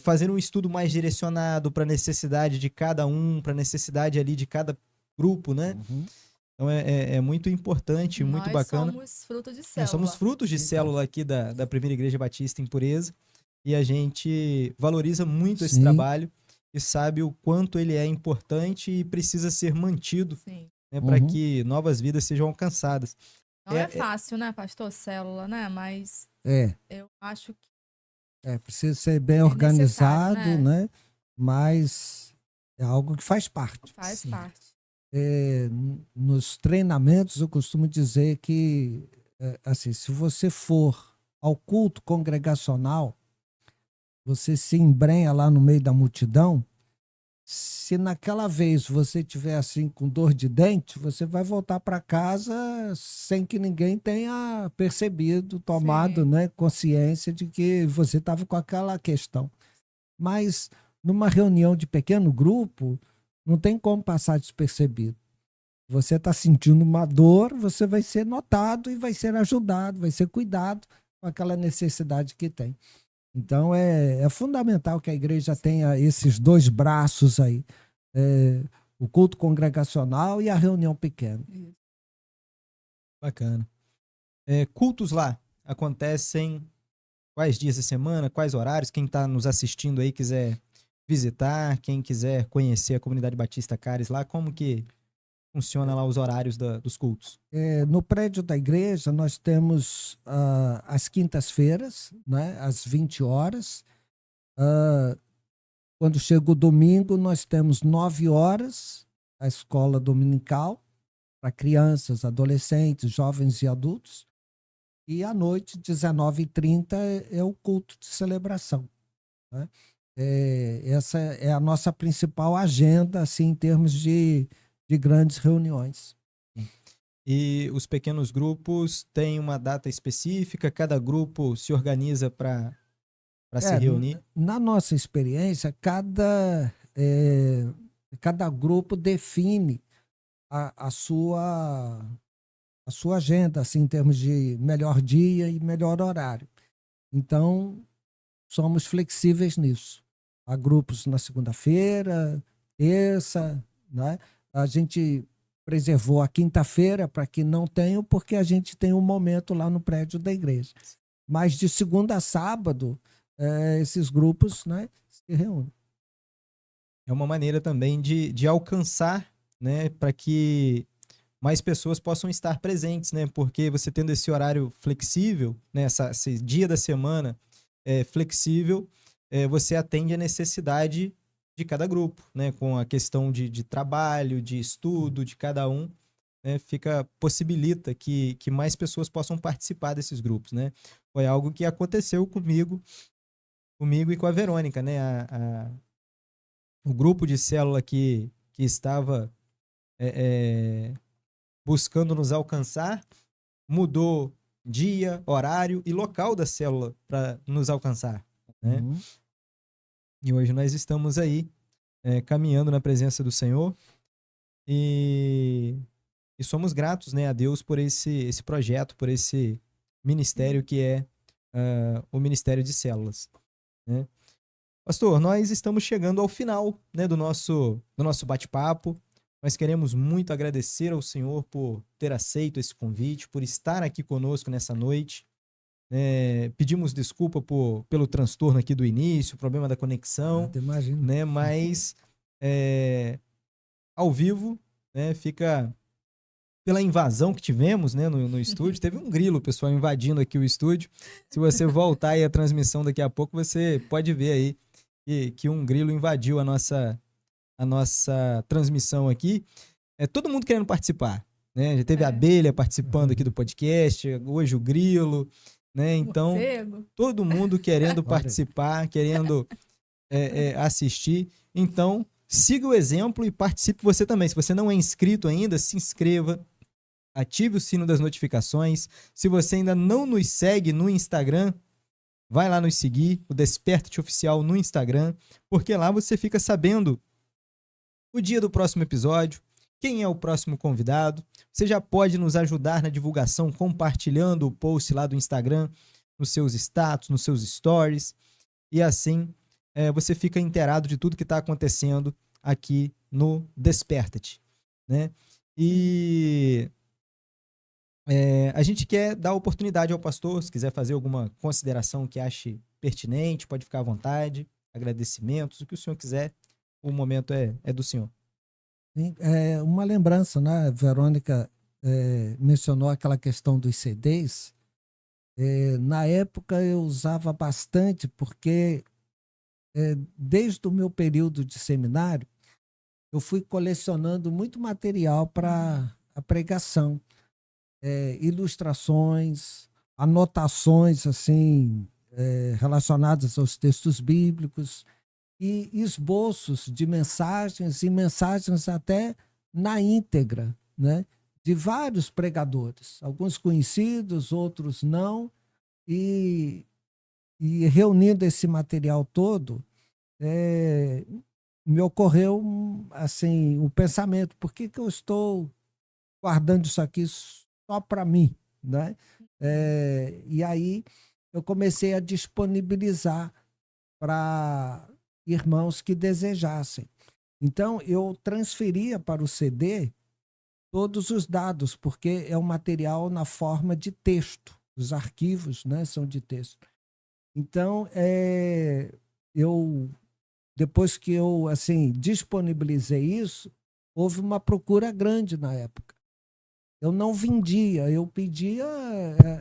fazer um estudo mais direcionado para a necessidade de cada um, para a necessidade ali de cada grupo, né? Uhum. Então, é muito importante, muito bacana. Nós somos fruto de Nós célula. somos frutos de célula aqui da Primeira Igreja Batista em Pureza, e a gente valoriza muito esse Sim. trabalho e sabe o quanto ele é importante e precisa ser mantido, Sim. né, para Uhum. que novas vidas sejam alcançadas. Não é É- fácil, né, pastor? Célula, né? Mas eu acho que Precisa ser bem É organizado, necessário, né? Mas é algo que faz parte. faz Sim. parte. Nos treinamentos, eu costumo dizer que, assim, se você for ao culto congregacional, você se embrenha lá no meio da multidão. Se naquela vez você tiver assim com dor de dente, você vai voltar para casa sem que ninguém tenha percebido, tomado, Sim. né, consciência de que você estava com aquela questão. Mas numa reunião de pequeno grupo, não tem como passar despercebido. Você está sentindo uma dor, você vai ser notado e vai ser ajudado, vai ser cuidado com aquela necessidade que tem. Então, é fundamental que a igreja tenha esses dois braços aí, o culto congregacional e a reunião pequena. Bacana. Cultos lá acontecem quais dias da semana, quais horários? Quem está nos assistindo aí quiser visitar, quem quiser conhecer a Comunidade Batista Cares lá, como que funciona lá os horários dos cultos? No prédio da igreja, nós temos as quintas-feiras, né, às 20 horas. Quando chega o domingo, nós temos 9 horas, a escola dominical, para crianças, adolescentes, jovens e adultos. E à noite, 19h30, é o culto de celebração, né? Essa é a nossa principal agenda, assim, em termos de grandes reuniões. E os pequenos grupos têm uma data específica? Cada grupo se organiza para se reunir? Na nossa experiência, cada grupo define a sua agenda, assim, em termos de melhor dia e melhor horário. Então, somos flexíveis nisso. Há grupos na segunda-feira, terça, né? A gente preservou a quinta-feira para que não tenham, porque a gente tem um momento lá no prédio da igreja. Mas de segunda a sábado, esses grupos, né, se reúnem. É uma maneira também de alcançar, né, para que mais pessoas possam estar presentes, né? Porque você tendo esse horário flexível, né, esse dia da semana flexível, você atende a necessidade de cada grupo, né? Com a questão de trabalho, de estudo de cada um, né? Possibilita que mais pessoas possam participar desses grupos, né? Foi algo que aconteceu comigo e com a Verônica, né? O grupo de célula que estava buscando nos alcançar mudou dia, horário e local da célula para nos alcançar, né? Uhum. E hoje nós estamos aí caminhando na presença do Senhor e somos gratos, né, a Deus por esse projeto, por esse ministério que é o Ministério de Células, né? Pastor, nós estamos chegando ao final, né, do nosso bate-papo. Nós queremos muito agradecer ao Senhor por ter aceito esse convite, por estar aqui conosco nessa noite. Pedimos desculpa pelo transtorno aqui do início, problema da conexão, Imagino. né? Mas ao vivo, né, fica pela invasão que tivemos, né, no estúdio. Teve um grilo, pessoal, invadindo aqui o estúdio. Se você voltar aí a transmissão daqui a pouco, você pode ver aí que um grilo invadiu a nossa transmissão aqui. Todo mundo querendo participar, né? Já teve a abelha participando aqui do podcast, hoje o grilo, né? Então, Morcego. todo mundo querendo participar, querendo assistir. Então, siga o exemplo e participe você também. Se você não é inscrito ainda, se inscreva, ative o sino das notificações. Se você ainda não nos segue no Instagram, vai lá nos seguir, o Desperta-te Oficial no Instagram, porque lá você fica sabendo o dia do próximo episódio, quem é o próximo convidado. Você já pode nos ajudar na divulgação compartilhando o post lá do Instagram, nos seus status, nos seus stories, e assim você fica inteirado de tudo que está acontecendo aqui no Desperta-te, né? E a gente quer dar oportunidade ao pastor, se quiser fazer alguma consideração que ache pertinente, pode ficar à vontade, agradecimentos, o que o senhor quiser, o momento é do senhor. Sim, uma lembrança, né? A Verônica mencionou aquela questão dos CDs. Na época eu usava bastante, porque desde o meu período de seminário, eu fui colecionando muito material para a pregação. Ilustrações, anotações assim, relacionadas aos textos bíblicos e esboços de mensagens e mensagens até na íntegra, né? De vários pregadores, alguns conhecidos, outros não, e reunindo esse material todo, me ocorreu assim o pensamento: por que eu estou guardando isso aqui só para mim, né? E aí eu comecei a disponibilizar para irmãos que desejassem. Então eu transferia para o CD todos os dados, porque é um material na forma de texto. Os arquivos, né, são de texto. Então, depois que eu assim, disponibilizei isso, houve uma procura grande na época. Eu não vendia, eu pedia,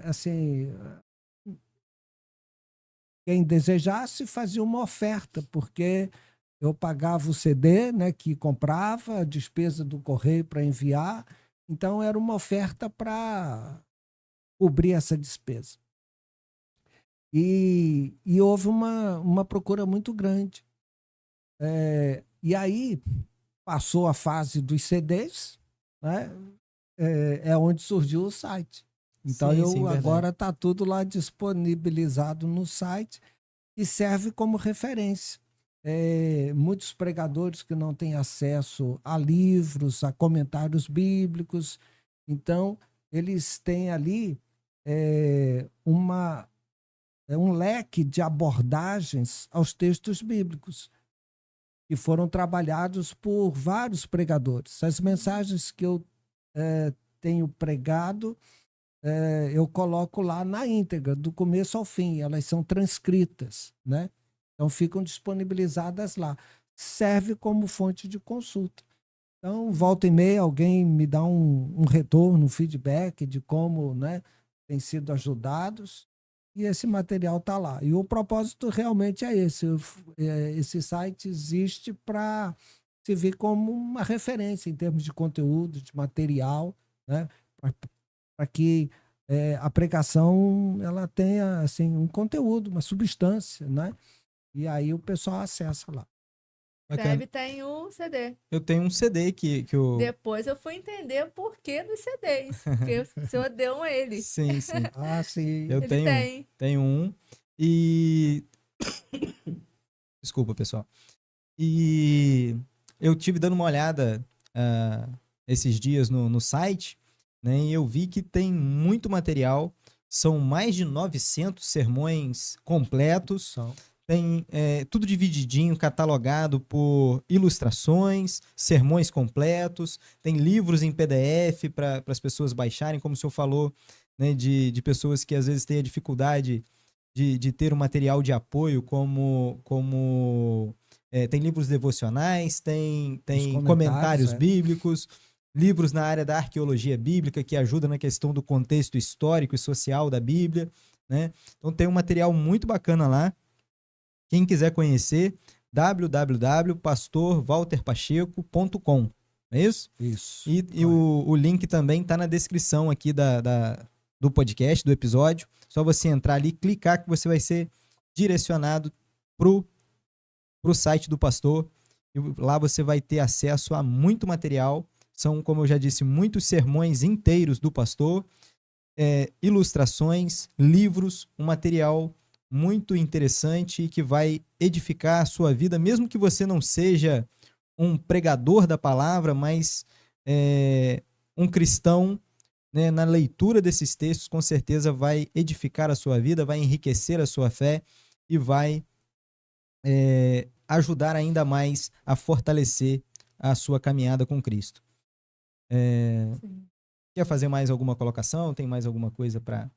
assim, quem desejasse fazia uma oferta, porque eu pagava o CD, né, que comprava, a despesa do correio para enviar, então era uma oferta para cobrir essa despesa. E houve uma procura muito grande. E aí passou a fase dos CDs, né? Onde surgiu o site. Então Sim, agora está tudo lá disponibilizado no site e serve como referência. Muitos pregadores que não têm acesso a livros, a comentários bíblicos, então eles têm ali um leque de abordagens aos textos bíblicos que foram trabalhados por vários pregadores. As mensagens que eu tenho pregado, eu coloco lá na íntegra, do começo ao fim, elas são transcritas, né? Então ficam disponibilizadas lá. Serve como fonte de consulta. Então, volta e meia, alguém me dá um retorno, um feedback de como, né, tem sido ajudados, e esse material está lá. E o propósito realmente é esse. Esse site existe para servir como uma referência em termos de conteúdo, de material, né, para que a pregação ela tenha assim, um conteúdo, uma substância, né? E aí o pessoal acessa lá. Deve ter um CD. Eu tenho um CD que eu... Depois eu fui entender o porquê dos CDs. Porque o senhor deu a ele. Sim, sim. Ah, sim. Eu tenho um. E... Desculpa, pessoal. E eu tive dando uma olhada esses dias no site, né? E eu vi que tem muito material. São mais de 900 sermões completos. Tem tudo divididinho, catalogado por ilustrações, sermões completos, tem livros em PDF para as pessoas baixarem, como o senhor falou, né, de pessoas que às vezes têm a dificuldade de ter um material de apoio, tem livros devocionais, tem comentários bíblicos, livros na área da arqueologia bíblica, que ajuda na questão do contexto histórico e social da Bíblia, né? Então tem um material muito bacana lá. Quem quiser conhecer, www.pastorwalterpacheco.com. É isso? Isso. E o link também está na descrição aqui do podcast, do episódio. Só você entrar ali, clicar, que você vai ser direcionado pro site do pastor. E lá você vai ter acesso a muito material. São, como eu já disse, muitos sermões inteiros do pastor, ilustrações, livros, um material muito interessante e que vai edificar a sua vida, mesmo que você não seja um pregador da palavra, mas um cristão, né, na leitura desses textos, com certeza vai edificar a sua vida, vai enriquecer a sua fé e vai ajudar ainda mais a fortalecer a sua caminhada com Cristo. Quer fazer mais alguma colocação? Tem mais alguma coisa para...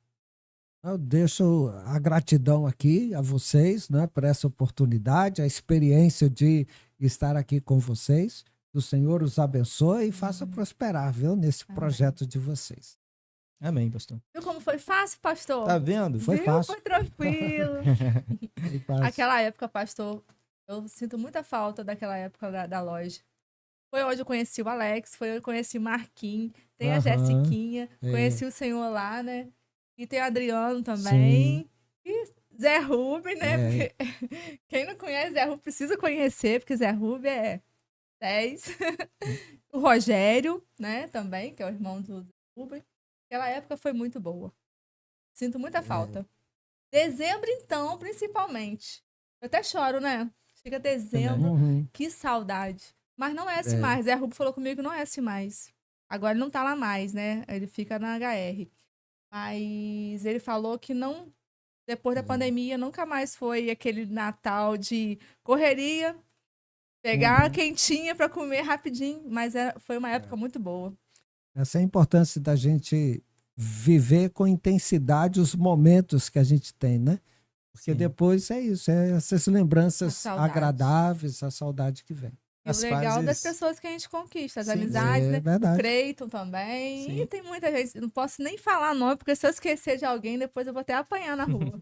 Eu deixo a gratidão aqui a vocês, né, por essa oportunidade, a experiência de estar aqui com vocês. Que o Senhor os abençoe e faça prosperar, viu, nesse projeto de vocês. Amém, pastor. Viu como foi fácil, pastor? Tá vendo? Foi Viu? fácil. Foi tranquilo. Foi fácil. Aquela época, pastor, eu sinto muita falta daquela época da loja. Foi onde eu conheci o Alex, foi onde eu conheci o Marquinhos, tem a Aham, Jessiquinha, conheci o senhor lá, né? E tem o Adriano também. E Zé Rubem, né? Porque quem não conhece Zé Rubem precisa conhecer, porque Zé Rubem é 10. O Rogério, né? Também, que é o irmão do Zé Rubem. Aquela época foi muito boa. Sinto muita falta. Dezembro, então, principalmente. Eu até choro, né? Chega dezembro, Uhum. que saudade. Mas não é assim mais. Zé Rubem falou comigo que não é assim mais. Agora ele não tá lá mais, né? Ele fica na HR. Mas ele falou que não, depois da pandemia, nunca mais foi aquele Natal de correria, pegar quentinha pra comer rapidinho. Mas foi uma época muito boa. Essa é a importância da gente viver com intensidade os momentos que a gente tem, né? Porque Sim. depois é isso, essas lembranças A saudade. agradáveis, a saudade que vem. E o legal das pessoas que a gente conquista, as Sim, amizades, né? O verdade. Creiton também. Sim. E tem muita gente. Não posso nem falar nome, porque se eu esquecer de alguém, depois eu vou até apanhar na rua.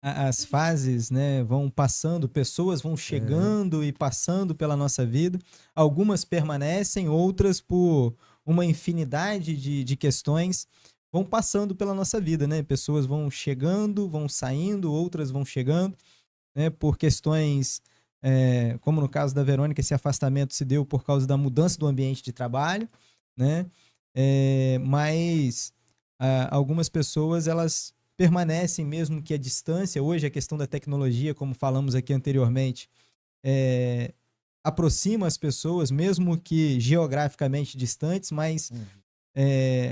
As fases, né, vão passando, pessoas vão chegando e passando pela nossa vida. Algumas permanecem, outras, por uma infinidade de questões, vão passando pela nossa vida, né? Pessoas vão chegando, vão saindo, outras vão chegando, né, por questões, como no caso da Verônica, esse afastamento se deu por causa da mudança do ambiente de trabalho, né? Mas algumas pessoas, elas permanecem mesmo que a distância. Hoje a questão da tecnologia, como falamos aqui anteriormente, aproxima as pessoas, mesmo que geograficamente distantes, mas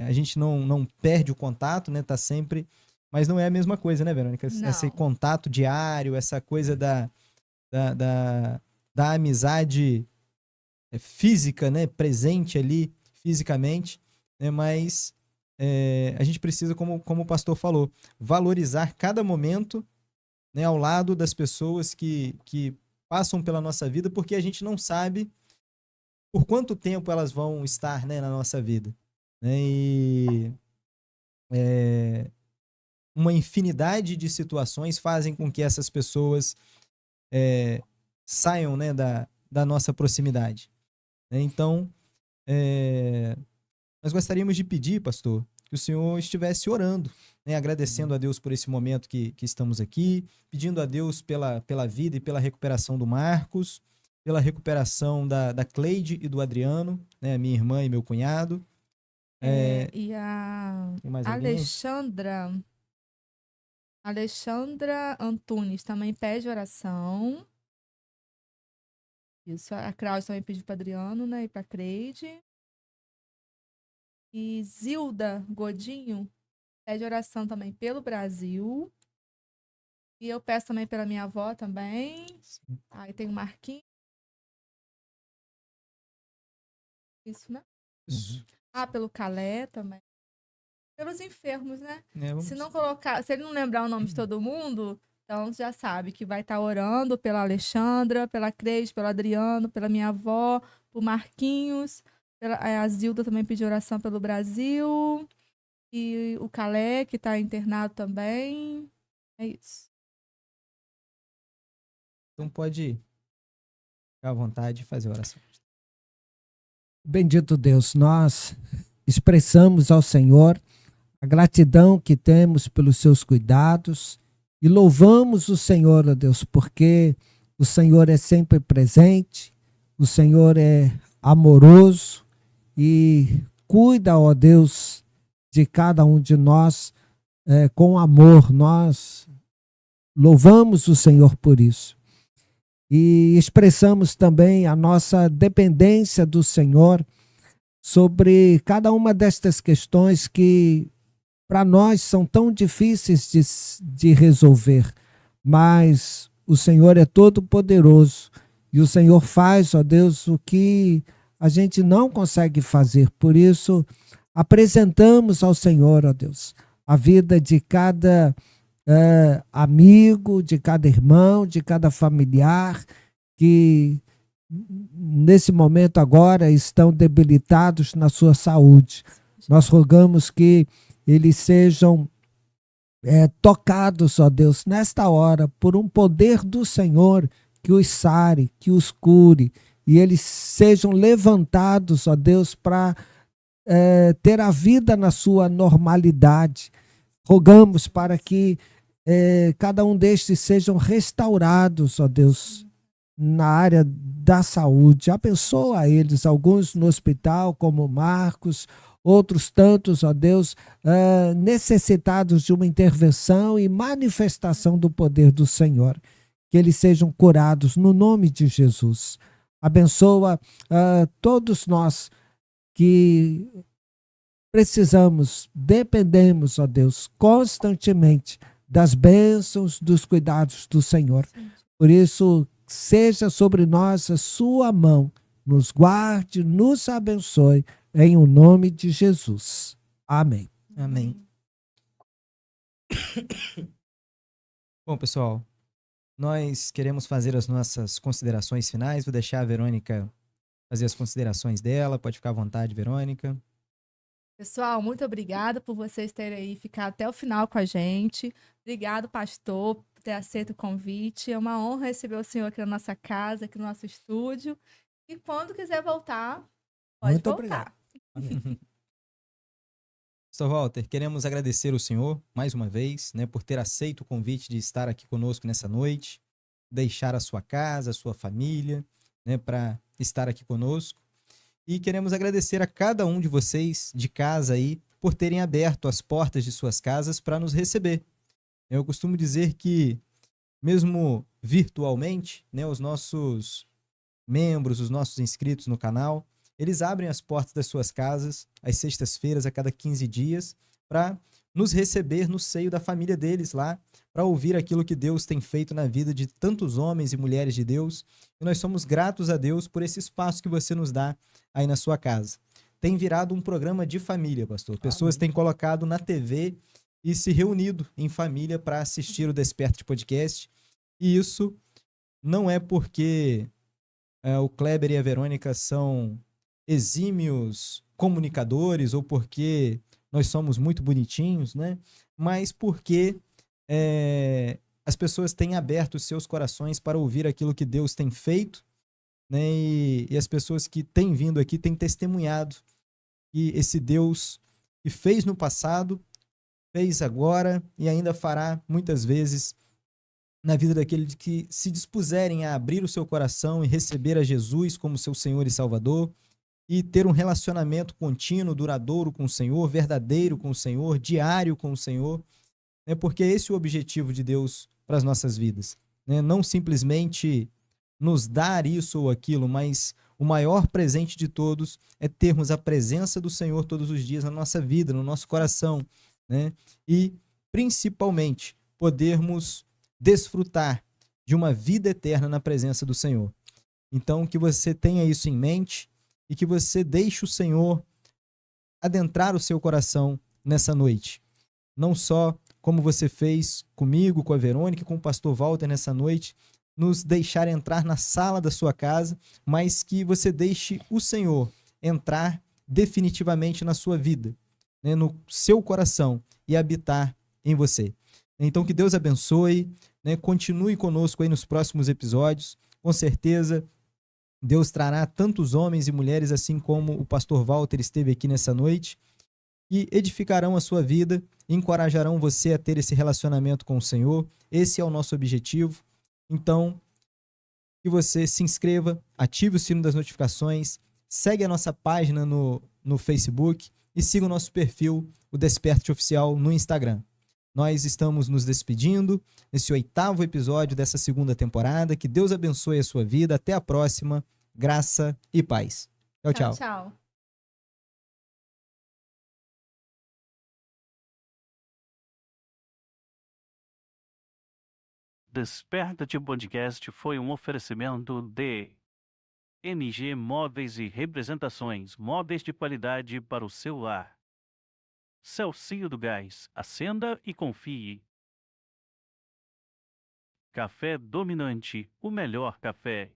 a gente não perde o contato, né? Tá sempre... Mas não é a mesma coisa, né, Verônica? Não. Esse contato diário, essa coisa da amizade física, né? Presente ali fisicamente, né? Mas a gente precisa, como o pastor falou, valorizar cada momento, né? Ao lado das pessoas que passam pela nossa vida, porque a gente não sabe por quanto tempo elas vão estar, né, na nossa vida, né? E uma infinidade de situações fazem com que essas pessoas saiam, né, da nossa proximidade, né? Então, nós gostaríamos de pedir, pastor, que o senhor estivesse orando, né, agradecendo a Deus por esse momento que estamos aqui, pedindo a Deus pela vida e pela recuperação do Marcos, pela recuperação da Cleide e do Adriano, né, minha irmã e meu cunhado. E a Tem mais alguém? Alexandra Antunes também pede oração. Isso, a Cláudia também pediu para Adriano, né, e para Creide. E Zilda Godinho pede oração também pelo Brasil. E eu peço também pela minha avó também. Aí tem o Marquinhos. Isso, né? Isso. Pelo Calé também. Pelos enfermos, né? Vamos... Se ele não lembrar o nome de todo mundo, então já sabe que vai estar orando pela Alexandra, pela Cleide, pelo Adriano, pela minha avó, por Marquinhos. A Zilda também pediu oração pelo Brasil. E o Calé, que está internado também. É isso. Então pode ficar à vontade e fazer a oração. Bendito Deus, nós expressamos ao Senhor a gratidão que temos pelos seus cuidados e louvamos o Senhor, ó Deus, porque o Senhor é sempre presente, o Senhor é amoroso e cuida, ó Deus, de cada um de nós com amor. Nós louvamos o Senhor por isso. E expressamos também a nossa dependência do Senhor sobre cada uma destas questões que para nós são tão difíceis de resolver, mas o Senhor é todo poderoso e o Senhor faz, ó Deus, o que a gente não consegue fazer. Por isso, apresentamos ao Senhor, ó Deus, a vida de cada amigo, de cada irmão, de cada familiar que nesse momento agora estão debilitados na sua saúde. Nós rogamos que eles sejam tocados, ó Deus, nesta hora, por um poder do Senhor que os sare, que os cure, e eles sejam levantados, ó Deus, para ter a vida na sua normalidade. Rogamos para que cada um destes sejam restaurados, ó Deus, na área da saúde. Abençoa eles, alguns no hospital, como Marcos, outros tantos, ó Deus, necessitados de uma intervenção e manifestação do poder do Senhor. Que eles sejam curados no nome de Jesus. Abençoa todos nós que precisamos, dependemos, ó Deus, constantemente das bênçãos, dos cuidados do Senhor. Por isso, seja sobre nós a sua mão, nos guarde, nos abençoe, em o nome de Jesus. Amém. Amém. Bom, pessoal, nós queremos fazer as nossas considerações finais. Vou deixar a Verônica fazer as considerações dela. Pode ficar à vontade, Verônica. Pessoal, muito obrigada por vocês terem aí ficado até o final com a gente. Obrigado, pastor, por ter aceito o convite. É uma honra receber o senhor aqui na nossa casa, aqui no nosso estúdio. E quando quiser voltar, pode Muito voltar. Pastor Walter, queremos agradecer o senhor mais uma vez, né, por ter aceito o convite de estar aqui conosco nessa noite, deixar a sua casa, a sua família, né, para estar aqui conosco. E queremos agradecer a cada um de vocês de casa aí por terem aberto as portas de suas casas para nos receber. Eu costumo dizer que, mesmo virtualmente, né, os nossos membros, os nossos inscritos no canal, eles abrem as portas das suas casas às sextas-feiras, a cada 15 dias, para nos receber no seio da família deles lá, para ouvir aquilo que Deus tem feito na vida de tantos homens e mulheres de Deus. E nós somos gratos a Deus por esse espaço que você nos dá aí na sua casa. Tem virado um programa de família, pastor. Pessoas têm colocado na TV e se reunido em família para assistir o Desperta Podcast. E isso não é porque o Kleber e a Verônica são exímios comunicadores ou porque nós somos muito bonitinhos, né? Mas porque as pessoas têm aberto os seus corações para ouvir aquilo que Deus tem feito, né? E as pessoas que têm vindo aqui têm testemunhado que esse Deus que fez no passado, fez agora e ainda fará muitas vezes na vida daqueles que se dispuserem a abrir o seu coração e receber a Jesus como seu Senhor e Salvador, e ter um relacionamento contínuo, duradouro com o Senhor, verdadeiro com o Senhor, diário com o Senhor, né? Porque esse é o objetivo de Deus para as nossas vidas, né? Não simplesmente nos dar isso ou aquilo, mas o maior presente de todos é termos a presença do Senhor todos os dias na nossa vida, no nosso coração, né? E, principalmente, podermos desfrutar de uma vida eterna na presença do Senhor. Então, que você tenha isso em mente e que você deixe o Senhor adentrar o seu coração nessa noite. Não só como você fez comigo, com a Verônica, com o pastor Walter nessa noite, nos deixar entrar na sala da sua casa, mas que você deixe o Senhor entrar definitivamente na sua vida, né, no seu coração e habitar em você. Então que Deus abençoe, né, continue conosco aí nos próximos episódios, com certeza Deus trará tantos homens e mulheres, assim como o pastor Walter esteve aqui nessa noite, que edificarão a sua vida, encorajarão você a ter esse relacionamento com o Senhor. Esse é o nosso objetivo. Então, que você se inscreva, ative o sino das notificações, segue a nossa página no Facebook e siga o nosso perfil, o Desperte Oficial, no Instagram. Nós estamos nos despedindo nesse 8º episódio dessa 2ª temporada. Que Deus abençoe a sua vida. Até a próxima. Graça e paz. Tchau, tchau. Tchau. Desperta-te Podcast foi um oferecimento de MG Móveis e Representações, móveis de qualidade para o seu lar. Celcinho do Gás, acenda e confie. Café Dominante, o melhor café.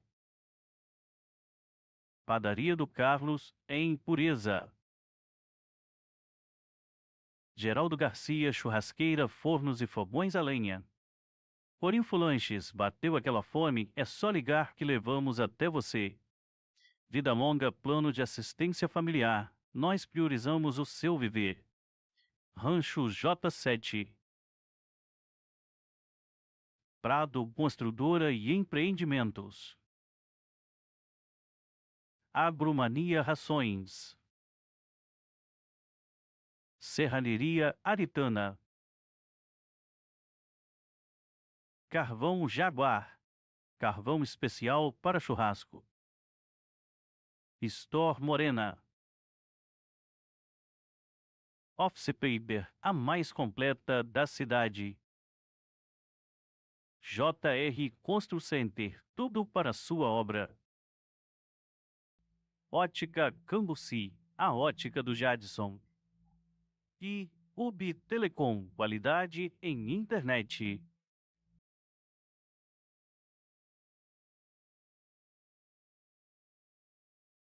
Padaria do Carlos, em Pureza. Geraldo Garcia, churrasqueira, fornos e fogões a lenha. Corinfo Lanches, bateu aquela fome? É só ligar que levamos até você. Vida Longa, plano de assistência familiar. Nós priorizamos o seu viver. Rancho J7. Prado Construtora e Empreendimentos. Agromania Rações. Serralheria Aritana. Carvão Jaguar. Carvão especial para churrasco. Store Morena. Office Paper, a mais completa da cidade. JR Constru Center, tudo para sua obra. Ótica Cambuci, a ótica do Jadson. E UB Telecom, qualidade em internet.